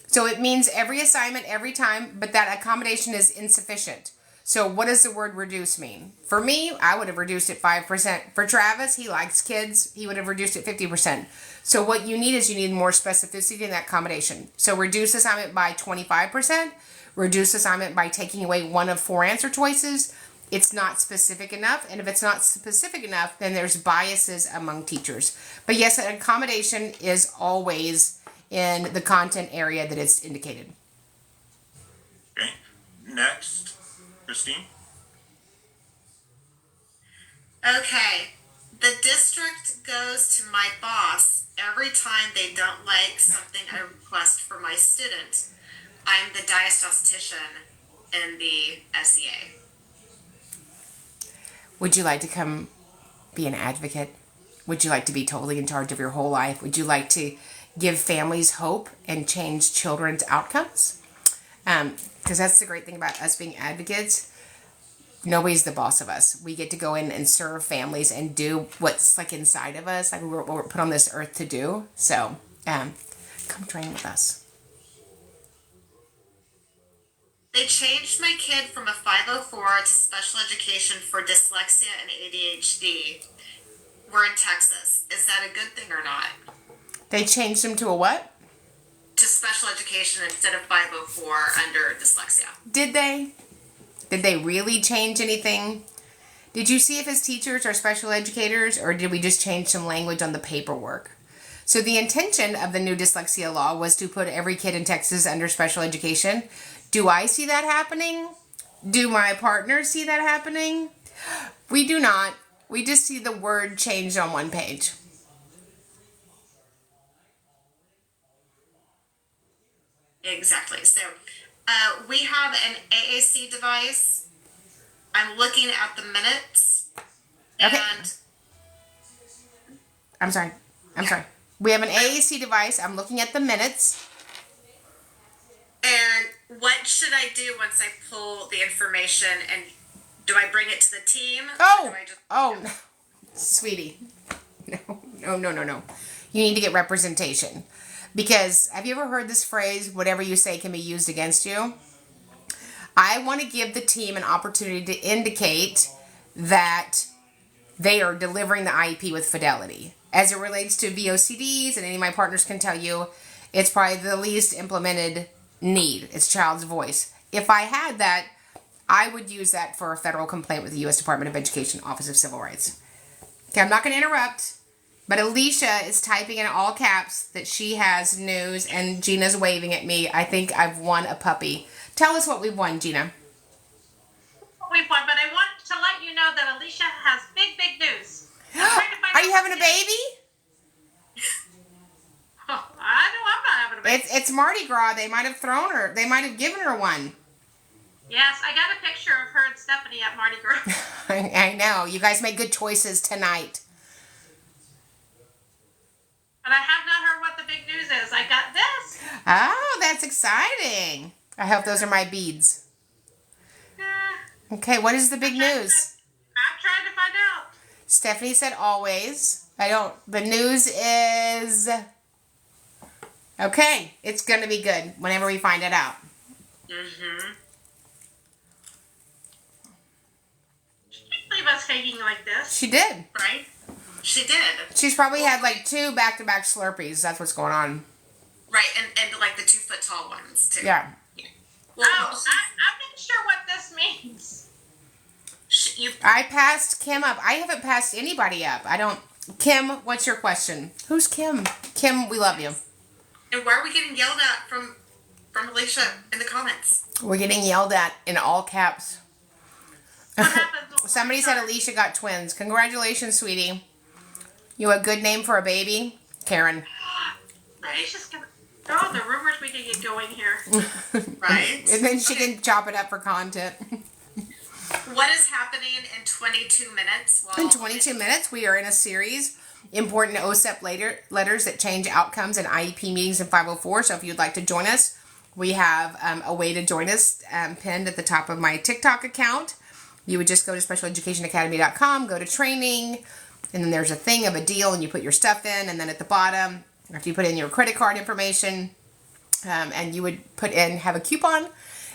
So it means every assignment, every time, but that accommodation is insufficient. So what does the word reduce mean? For me, I would have reduced it 5%. For Travis, he likes kids. He would have reduced it 50%. So what you need more specificity in that accommodation. So reduce assignment by 25%. Reduce assignment by taking away one of 4 answer choices. It's not specific enough. And if it's not specific enough, then there's biases among teachers. But yes, an accommodation is always in the content area that it's indicated. Okay. Next, Christine. Okay. The district goes to my boss every time they don't like something I request for my student. I'm the diagnostician in the SEA. Would you like to come be an advocate? Would you like to be totally in charge of your whole life? Would you like to give families hope and change children's outcomes? Because that's the great thing about us being advocates. Nobody's the boss of us. We get to go in and serve families and do what's like inside of us, like we're put on this earth to do. So come train with us. They changed my kid from a 504 to special education for dyslexia and ADHD. We're in Texas. Is that a good thing or not? They changed them to a what? To special education instead of 504 under dyslexia. Did they? Did they really change anything? Did you see if his teachers are special educators, or did we just change some language on the paperwork? So the intention of the new dyslexia law was to put every kid in Texas under special education. Do I see that happening? Do my partners see that happening? We do not. We just see the word changed on one page. Exactly. So we have an AAC device. I'm looking at the minutes. Okay. And I'm sorry. We have an AAC device. I'm looking at the minutes. And what should I do once I pull the information? And do I bring it to the team? Or do I just... No. Sweetie. No. You need to get representation. Because have you ever heard this phrase, whatever you say can be used against you? I want to give the team an opportunity to indicate that they are delivering the IEP with fidelity. As it relates to VOCDs, and any of my partners can tell you, it's probably the least implemented need. It's child's voice. If I had that, I would use that for a federal complaint with the U.S. Department of Education, Office of Civil Rights. Okay, I'm not going to interrupt, but Alicia is typing in all caps that she has news, and Gina's waving at me. I think I've won a puppy. Tell us what we've won, Gina. We've won, but I want to let you know that Alicia has big news. Are you having a baby? Oh, I know I'm not having a baby. It's Mardi Gras. They might have thrown her. They might have given her one. Yes, I got a picture of her and Stephanie at Mardi Gras. I know. You guys make good choices tonight. But I have not heard what the big news is. I got this. Oh, that's exciting. I hope those are my beads. Okay, what is the big news? I'm trying to find out. Stephanie said always. The news is... Okay, it's going to be good whenever we find it out. Mm-hmm. She didn't leave us hanging like this. She did. Right? She did. She's probably had like 2 back-to-back Slurpees. That's what's going on. Right, and like the 2-foot-tall ones, too. Yeah. Well, I'm not sure what this means. I passed Kim up. I haven't passed anybody up. Kim, what's your question? Who's Kim? Kim, we love you. And why are we getting yelled at from Alicia in the comments? We're getting yelled at in all caps. What happens when Somebody said Alicia got twins. Congratulations, sweetie. You a good name for a baby? Karen. Alicia's gonna... Oh, the rumors we can get going here. Right? And then she can chop it up for content. What is happening in 22 minutes? In 22 minutes, we are in a series, important OSEP letters that change outcomes in IEP meetings in 504. So if you'd like to join us, we have a way to join us pinned at the top of my TikTok account. You would just go to specialeducationacademy.com, go to training, and then there's a thing of a deal, and you put your stuff in, and then at the bottom, after you put in your credit card information, and you would put in, have a coupon,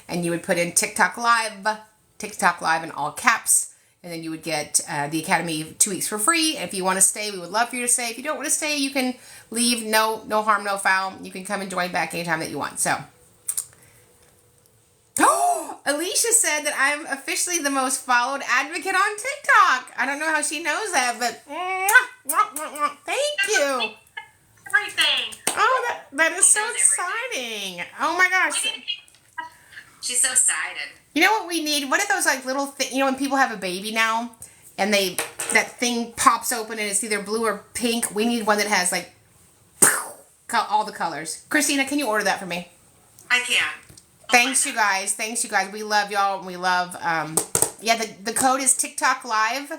and you would put in TikTok Live in all caps, and then you would get the Academy 2 weeks for free. And if you want to stay, we would love for you to stay. If you don't want to stay, you can leave. No harm, no foul. You can come and join back anytime that you want. So, Alicia said that I'm officially the most followed advocate on TikTok. I don't know how she knows that, but thank you. Everything. Oh, that is so exciting. Oh my gosh. She's so excited. You know what we need? What are those like little things? You know when people have a baby now, and that thing pops open and it's either blue or pink. We need one that has like all the colors. Christina, can you order that for me? I can. Thanks, you guys. We love y'all, and we love. The code is TikTok Live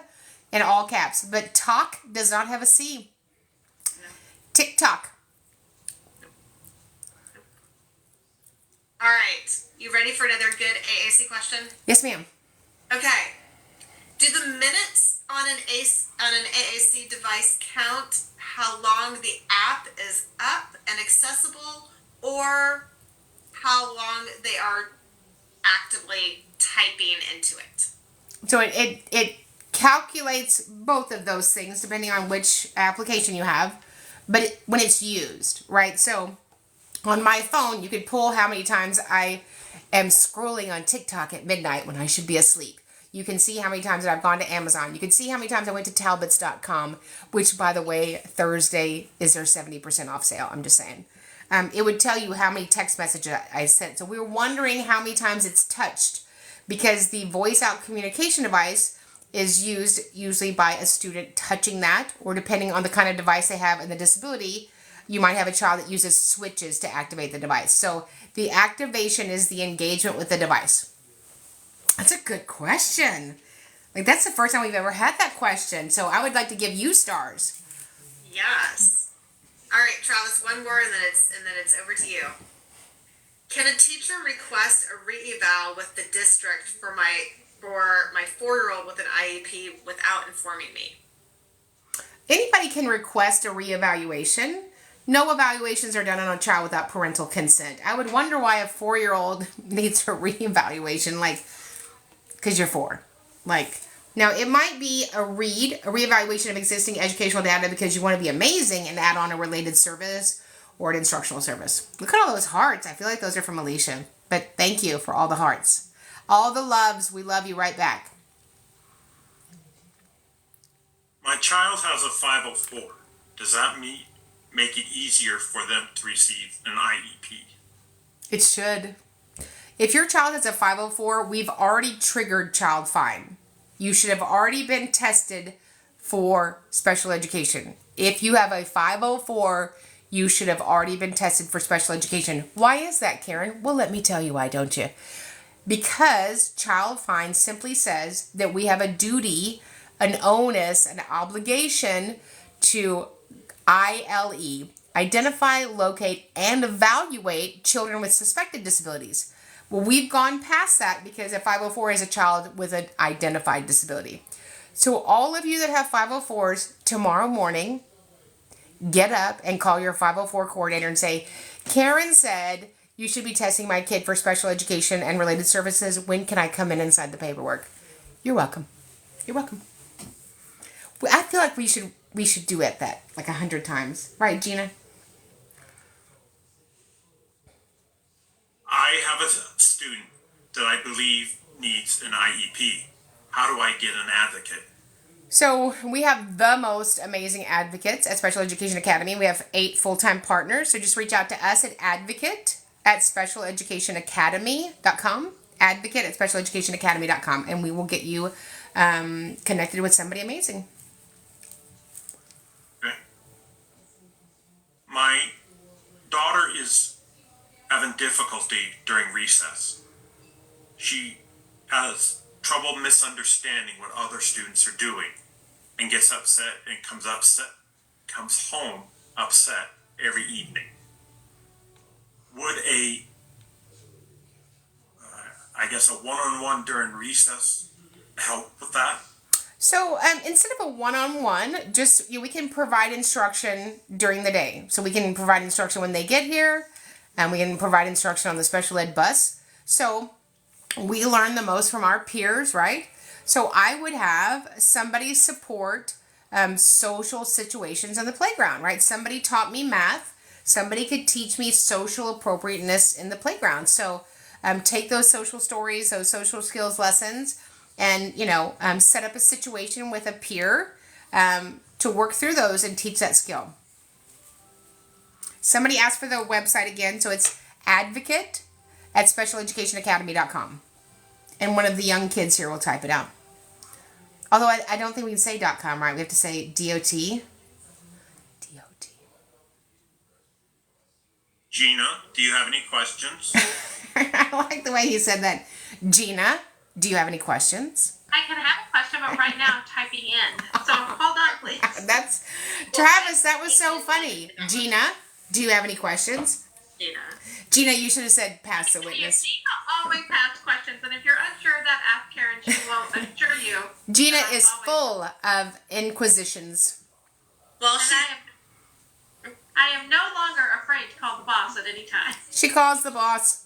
in all caps, but talk does not have a C. TikTok. All right. You ready for another good AAC question? Yes, ma'am. Okay. Do the minutes on an AAC device count how long the app is up and accessible, or how long they are actively typing into it? So it calculates both of those things depending on which application you have, but when it's used, right? So on my phone, you could pull how many times I am scrolling on TikTok at midnight when I should be asleep. You can see how many times that I've gone to Amazon. You can see how many times I went to talbots.com, which, by the way, Thursday is their 70% off sale. I'm just saying. It would tell you how many text messages I sent. So we were wondering how many times it's touched, because the voice out communication device is used usually by a student touching that, or depending on the kind of device they have and the disability, you might have a child that uses switches to activate the device. So the activation is the engagement with the device. That's a good question. Like, that's the first time we've ever had that question. So I would like to give you stars. Yes. All right, Travis, one more and then it's over to you. Can a teacher request a re-eval with the district for my 4-year-old with an IEP without informing me? Anybody can request a reevaluation. No evaluations are done on a child without parental consent. I would wonder why a 4-year-old needs a reevaluation, like, because you're 4. Like, now it might be a reevaluation of existing educational data because you want to be amazing and add on a related service or an instructional service. Look at all those hearts. I feel like those are from Alicia. But thank you for all the hearts. All the loves. We love you right back. My child has a 504. Does that make it easier for them to receive an IEP? It should. If your child has a 504, we've already triggered child fine. You should have already been tested for special education. If you have a 504, you should have already been tested for special education. Why is that, Karen? Well, let me tell you why, don't you? Because child fine simply says that we have a duty, an onus, an obligation to ILE, identify, locate, and evaluate children with suspected disabilities. Well, we've gone past that because a 504 is a child with an identified disability. So all of you that have 504s, tomorrow morning, get up and call your 504 coordinator and say, Karen said you should be testing my kid for special education and related services. When can I come in and sign the paperwork? You're welcome. You're welcome. I feel like we should do it that like 100 times. Right, Gina? I have a student that I believe needs an IEP. How do I get an advocate? So we have the most amazing advocates at Special Education Academy. We have 8 full-time partners. So just reach out to us at advocate@specialeducationacademy.com. Advocate@specialeducationacademy.com. And we will get you connected with somebody amazing. Okay. My daughter is having difficulty during recess. She has trouble misunderstanding what other students are doing and gets upset and comes home upset every evening. Would a one-on-one during recess help with that? So instead of a one-on-one, just we can provide instruction during the day. So we can provide instruction when they get here, and we can provide instruction on the special ed bus. So we learn the most from our peers, right? So I would have somebody support social situations on the playground, right? Somebody taught me math. Somebody could teach me social appropriateness in the playground. So take those social stories, those social skills lessons, and, set up a situation with a peer to work through those and teach that skill. Somebody asked for the website again, so it's advocate@specialeducationacademy.com. And one of the young kids here will type it out. Although I don't think we can say .com, right? We have to say DOT. DOT. Gina, do you have any questions? I like the way he said that. Gina, do you have any questions? I can have a question, but right now I'm typing in. So hold on, please. That's Travis, that was so funny. Gina, do you have any questions? Gina, you should have said pass the witness. Gina always asks questions, and if you're unsure of that, ask Karen. She will assure you. Gina is full of inquisitions. Well, I am no longer afraid to call the boss at any time. She calls the boss.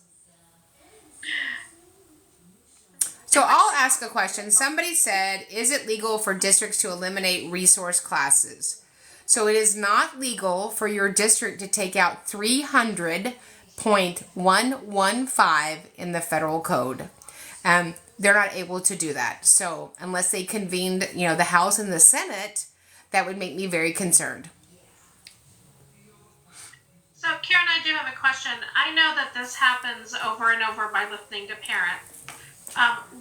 So I'll ask a question. Somebody said, is it legal for districts to eliminate resource classes? So it is not legal for your district to take out 300.115 in the federal code. They're not able to do that. So unless they convened, the House and the Senate, that would make me very concerned. So Karen, I do have a question. I know that this happens over and over by listening to parents.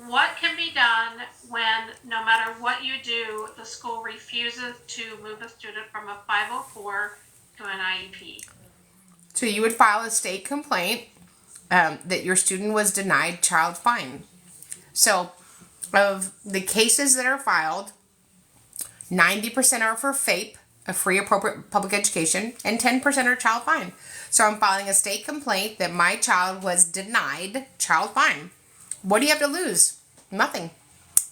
What can be done when, no matter what you do, the school refuses to move a student from a 504 to an IEP? So you would file a state complaint that your student was denied child fine. So of the cases that are filed, 90% are for FAPE, of free appropriate public education, and 10% are child fine. So I'm filing a state complaint that my child was denied child fine. What do you have to lose? Nothing.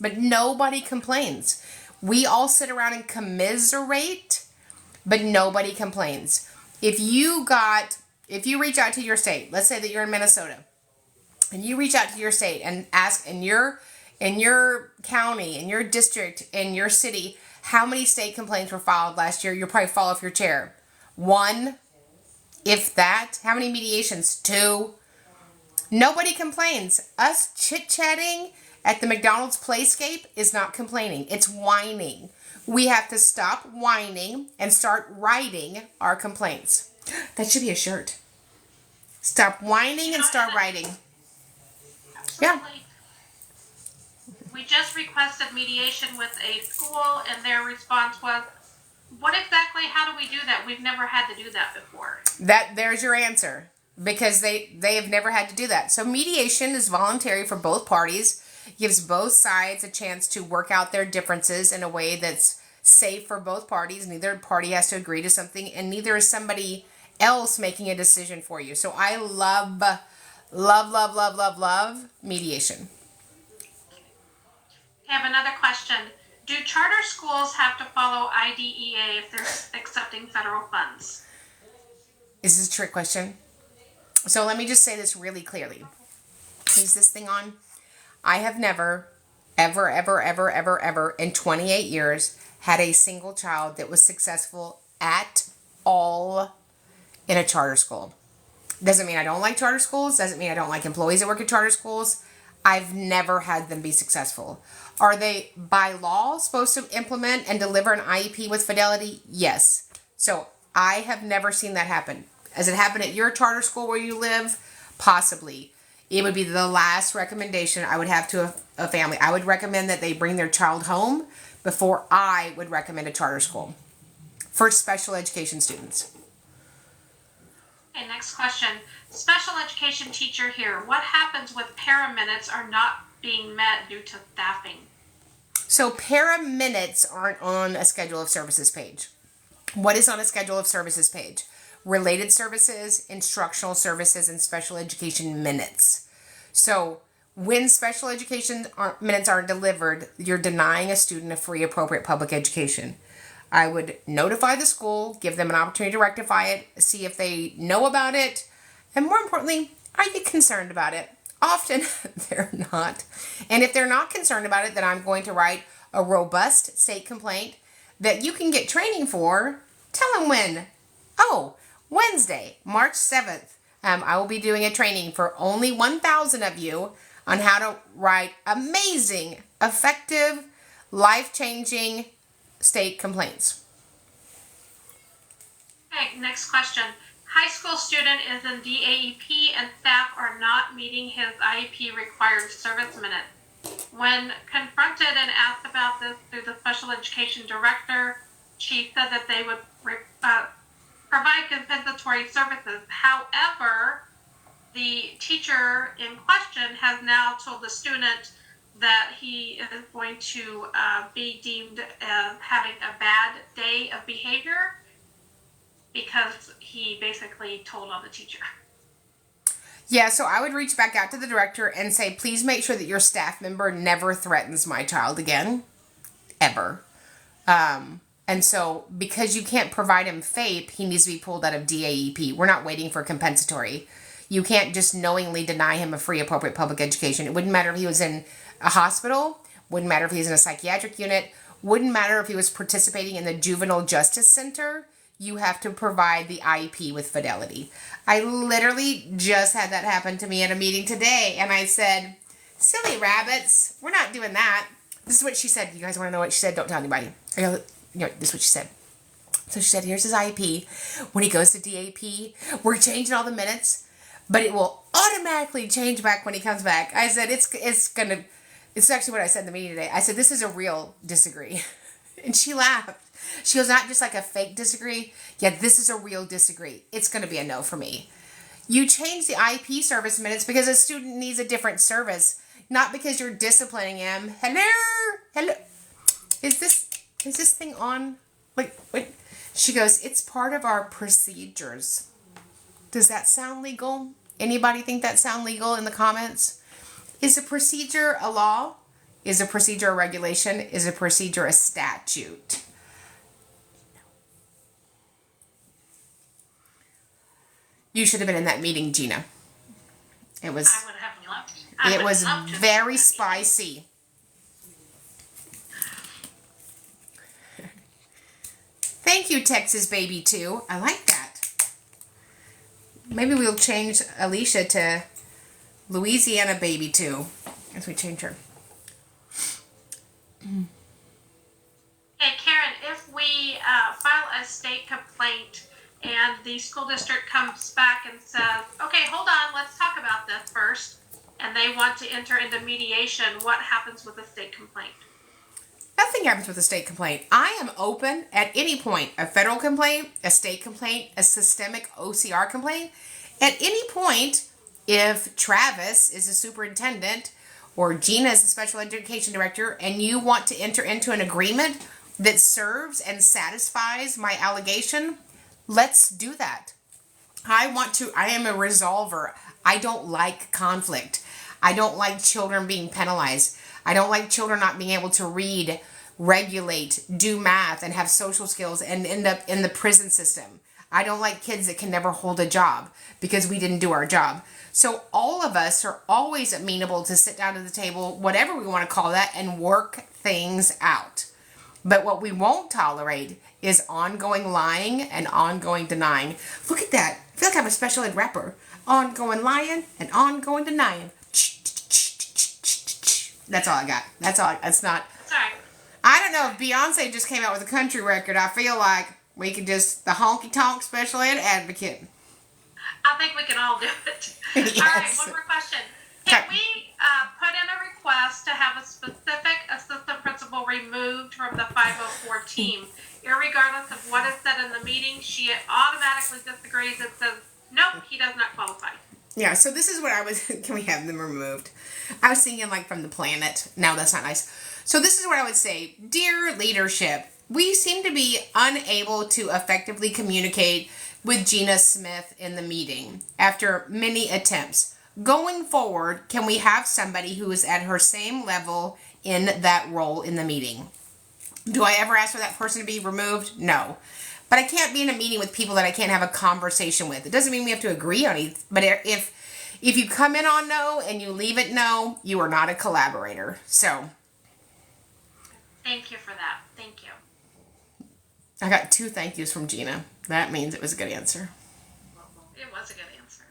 But nobody complains. We all sit around and commiserate, but nobody complains. If you reach out to your state, let's say that you're in Minnesota, and you reach out to your state and ask in your county, in your district, in your city, how many state complaints were filed last year, you'll probably fall off your chair. 1, if that. How many mediations? 2. Nobody complains. Us chit-chatting at the McDonald's Playscape is not complaining. It's whining. We have to stop whining and start writing our complaints. That should be a shirt. Stop whining and start writing. Absolutely. Yeah. We just requested mediation with a school, and their response was, what exactly, how do we do that? We've never had to do that before. There's your answer. Because they have never had to do that. So mediation is voluntary for both parties. Gives both sides a chance to work out their differences in a way that's safe for both parties. Neither party has to agree to something, and neither is somebody else making a decision for you. So I love mediation. I have another question. Do charter schools have to follow IDEA if they're accepting federal funds? Is this a trick question? So let me just say this really clearly. Is this thing on? I have never, ever in 28 years had a single child that was successful at all in a charter school. Doesn't mean I don't like charter schools. Doesn't mean I don't like employees that work at charter schools. I've never had them be successful. Are they by law supposed to implement and deliver an IEP with fidelity? Yes. So I have never seen that happen. Has it happened at your charter school where you live? Possibly. It would be the last recommendation I would have to a family. I would recommend that they bring their child home before I would recommend a charter school for special education students. Okay, next question. Special education teacher here. What happens with para minutes are not being met due to staffing? So para minutes aren't on a schedule of services page. What is on a schedule of services page? Related services, instructional services, and special education minutes. So when special education minutes aren't delivered, you're denying a student a free appropriate public education. I would notify the school, give them an opportunity to rectify it, see if they know about it, and more importantly, are you concerned about it? Often they're not. And if they're not concerned about it, then I'm going to write a robust state complaint that you can get training for. Tell them when. Oh, Wednesday, March 7th, I will be doing a training for only 1,000 of you on how to write amazing, effective, life-changing state complaints. Okay, next question. High school student is in DAEP and staff are not meeting his IEP required service minutes. When confronted and asked about this through the special education director, she said that they would provide compensatory services. However, the teacher in question has now told the student that he is going to be deemed as having a bad day of behavior because he basically told on the teacher. Yeah, so I would reach back out to the director and say, please make sure that your staff member never threatens my child again. Ever. And so, because you can't provide him FAPE, he needs to be pulled out of DAEP. We're not waiting for compensatory. You can't just knowingly deny him a free appropriate public education. It wouldn't matter if he was in a hospital. Wouldn't matter if he was in a psychiatric unit. Wouldn't matter if he was participating in the Juvenile Justice Center. You have to provide the IEP with fidelity. I literally just had that happen to me at a meeting today. And I said, silly rabbits, we're not doing that. This is what she said. You guys want to know what she said? Don't tell anybody. This is what she said. So she said, here's his IEP. When he goes to DAP, we're changing all the minutes, but it will automatically change back when he comes back. I said, it's actually what I said in the meeting today. I said, this is a real disagree. And she laughed. She goes, not just like a fake disagree. Yeah, this is a real disagree. It's going to be a no for me. You change the IEP service minutes because a student needs a different service, not because you're disciplining him. Hello. Is this thing on? Wait. She goes, it's part of our procedures. Does that sound legal? Anybody think that sound legal in the comments? Is a procedure a law? Is a procedure a regulation? Is a procedure a statute? You should have been in that meeting, Gina. It was. I would have loved. It was very spicy. Thank you, Texas Baby 2. I like that. Maybe we'll change Alicia to Louisiana Baby 2 as we change her. Hey, Karen, if we file a state complaint and the school district comes back and says, okay, hold on, let's talk about this first, and they want to enter into mediation, what happens with a state complaint? Nothing happens with a state complaint. I am open at any point. A federal complaint, a state complaint, a systemic OCR complaint. At any point, if Travis is a superintendent or Gina is a special education director and you want to enter into an agreement that serves and satisfies my allegation, let's do that. I am a resolver. I don't like conflict. I don't like children being penalized. I don't like children not being able to read, regulate, do math, and have social skills and end up in the prison system. I don't like kids that can never hold a job because we didn't do our job. So all of us are always amenable to sit down at the table, whatever we want to call that, and work things out. But what we won't tolerate is ongoing lying and ongoing denying. Look at that. I feel like I'm a special ed rapper. Ongoing lying and ongoing denying. That's all I got. It's not. Sorry. I don't know if Beyonce just came out with a country record. I feel like we could just, the honky tonk special ed advocate. I think we can all do it. Yes. All right, one more question. Can we put in a request to have a specific assistant principal removed from the 504 team? Irregardless of what is said in the meeting, she automatically disagrees and says, nope, he does not qualify. Yeah, so this is what I was, can we have them removed? I was thinking like from the planet. No, that's not nice. So this is what I would say. Dear leadership, we seem to be unable to effectively communicate with Gina Smith in the meeting after many attempts. Going forward, can we have somebody who is at her same level in that role in the meeting? Do I ever ask for that person to be removed? No. But I can't be in a meeting with people that I can't have a conversation with. It doesn't mean we have to agree on it. But if you come in on no and you leave it no, you are not a collaborator. So. Thank you for that. Thank you. I got 2 thank yous from Gina. That means it was a good answer. It was a good answer.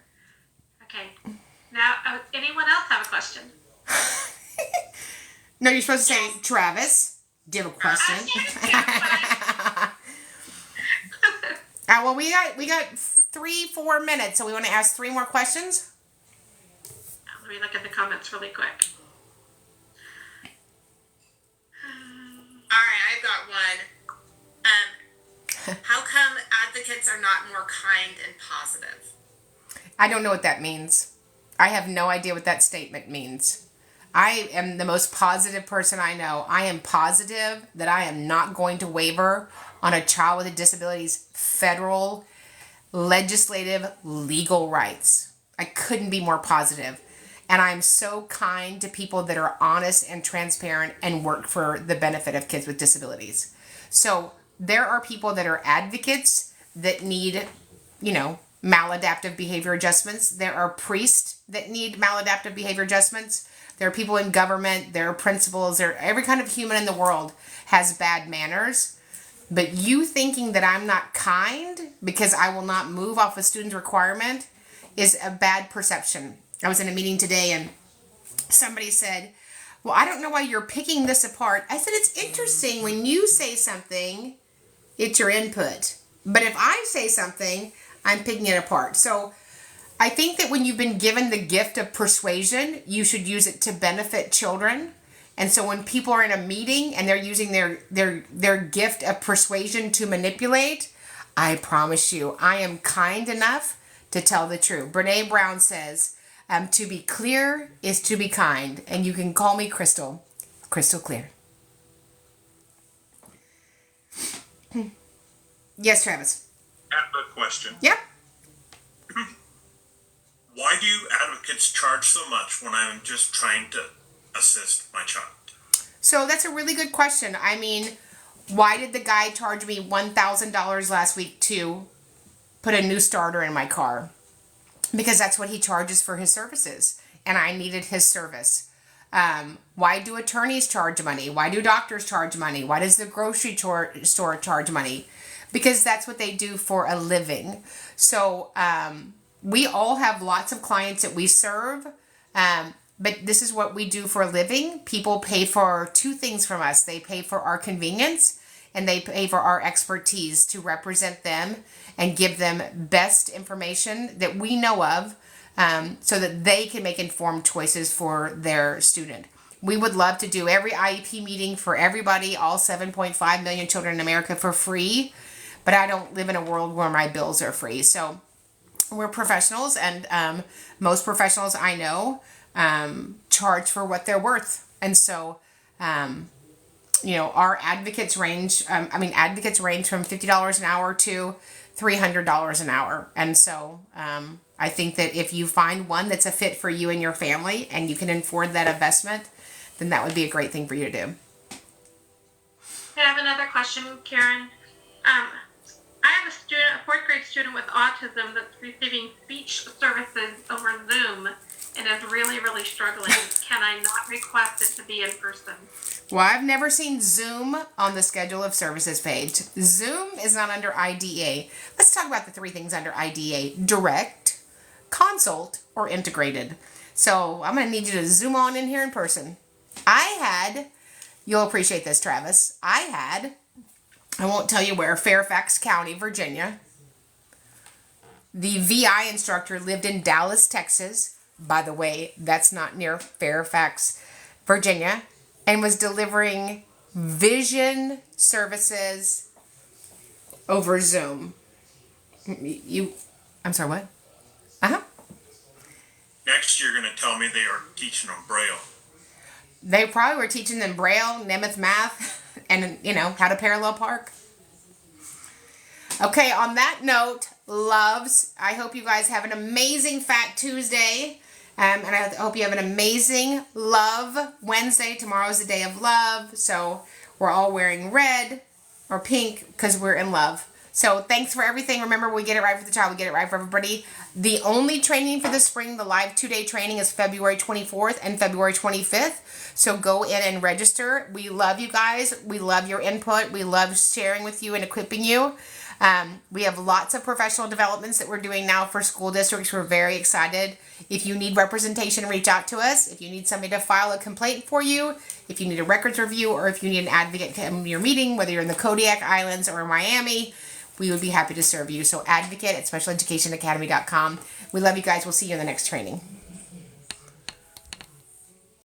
Okay. Now, anyone else have a question? No, you're supposed to say, Travis, do you have a question? Well, we got 3-4 minutes, so we want to ask 3 more questions. Let me look at the comments really quick. All right, I've got one. How come advocates are not more kind and positive? I don't know what that means. I have no idea what that statement means. I am the most positive person I know. I am positive that I am not going to waver on a child with a disability's federal, legislative, legal rights. I couldn't be more positive. And I'm so kind to people that are honest and transparent and work for the benefit of kids with disabilities. So there are people that are advocates that need, maladaptive behavior adjustments. There are priests that need maladaptive behavior adjustments. There are people in government. There are principals. Every kind of human in the world has bad manners. But you thinking that I'm not kind because I will not move off a student's requirement is a bad perception. I was in a meeting today and somebody said, well, I don't know why you're picking this apart. I said, it's interesting when you say something, it's your input. But if I say something, I'm picking it apart. So I think that when you've been given the gift of persuasion, you should use it to benefit children. And so when people are in a meeting and they're using their gift of persuasion to manipulate, I promise you, I am kind enough to tell the truth. Brene Brown says, to be clear is to be kind. And you can call me Crystal. Crystal clear. Yes, Travis. I have a question. Yep. Why do advocates charge so much when I'm just trying to assist my child? So that's a really good question. I mean, why did the guy charge me $1,000 last week to put a new starter in my car? Because that's what he charges for his services, and I needed his service. Why do attorneys charge money? Why do doctors charge money? Why does the grocery store charge money? Because that's what they do for a living. So we all have lots of clients that we serve, but this is what we do for a living. People pay for two things from us. They pay for our convenience, and they pay for our expertise to represent them and give them best information that we know of, so that they can make informed choices for their student. We would love to do every IEP meeting for everybody, all 7.5 million children in America, for free, but I don't live in a world where my bills are free. So we're professionals, and most professionals I know charge for what they're worth. And so, our advocates range, advocates range from $50 an hour to $300 an hour. And so I think that if you find one that's a fit for you and your family, and you can afford that investment, then that would be a great thing for you to do. I have another question, Karen. I have a fourth grade student with autism that's receiving speech services over Zoom and is really, really struggling. Can I not request it to be in person? Well, I've never seen Zoom on the schedule of services page. Zoom is not under IDA. Let's talk about the three things under IDA: direct, consult, or integrated. So I'm going to need you to zoom on in here in person. You'll appreciate this, Travis. I won't tell you where, Fairfax County, Virginia. The VI instructor lived in Dallas, Texas. By the way, that's not near Fairfax, Virginia. And was delivering vision services over Zoom. I'm sorry, what? Uh-huh. Next, you're going to tell me they are teaching them Braille. They probably were teaching them Braille, Nemeth math, and, how to parallel park. Okay, on that note, loves, I hope you guys have an amazing Fat Tuesday. And I hope you have an amazing Love Wednesday. Tomorrow's the day of love. So we're all wearing red or pink because we're in love. So thanks for everything. Remember, we get it right for the child. We get it right for everybody. The only training for the spring, the live 2-day training, is February 24th and February 25th. So go in and register. We love you guys. We love your input. We love sharing with you and equipping you. We have lots of professional developments that we're doing now for school districts. We're very excited. If you need representation, reach out to us. If you need somebody to file a complaint for you, if you need a records review, or if you need an advocate to come to your meeting, whether you're in the Kodiak Islands or Miami, we would be happy to serve you. So advocate at specialeducationacademy.com. We love you guys. We'll see you in the next training.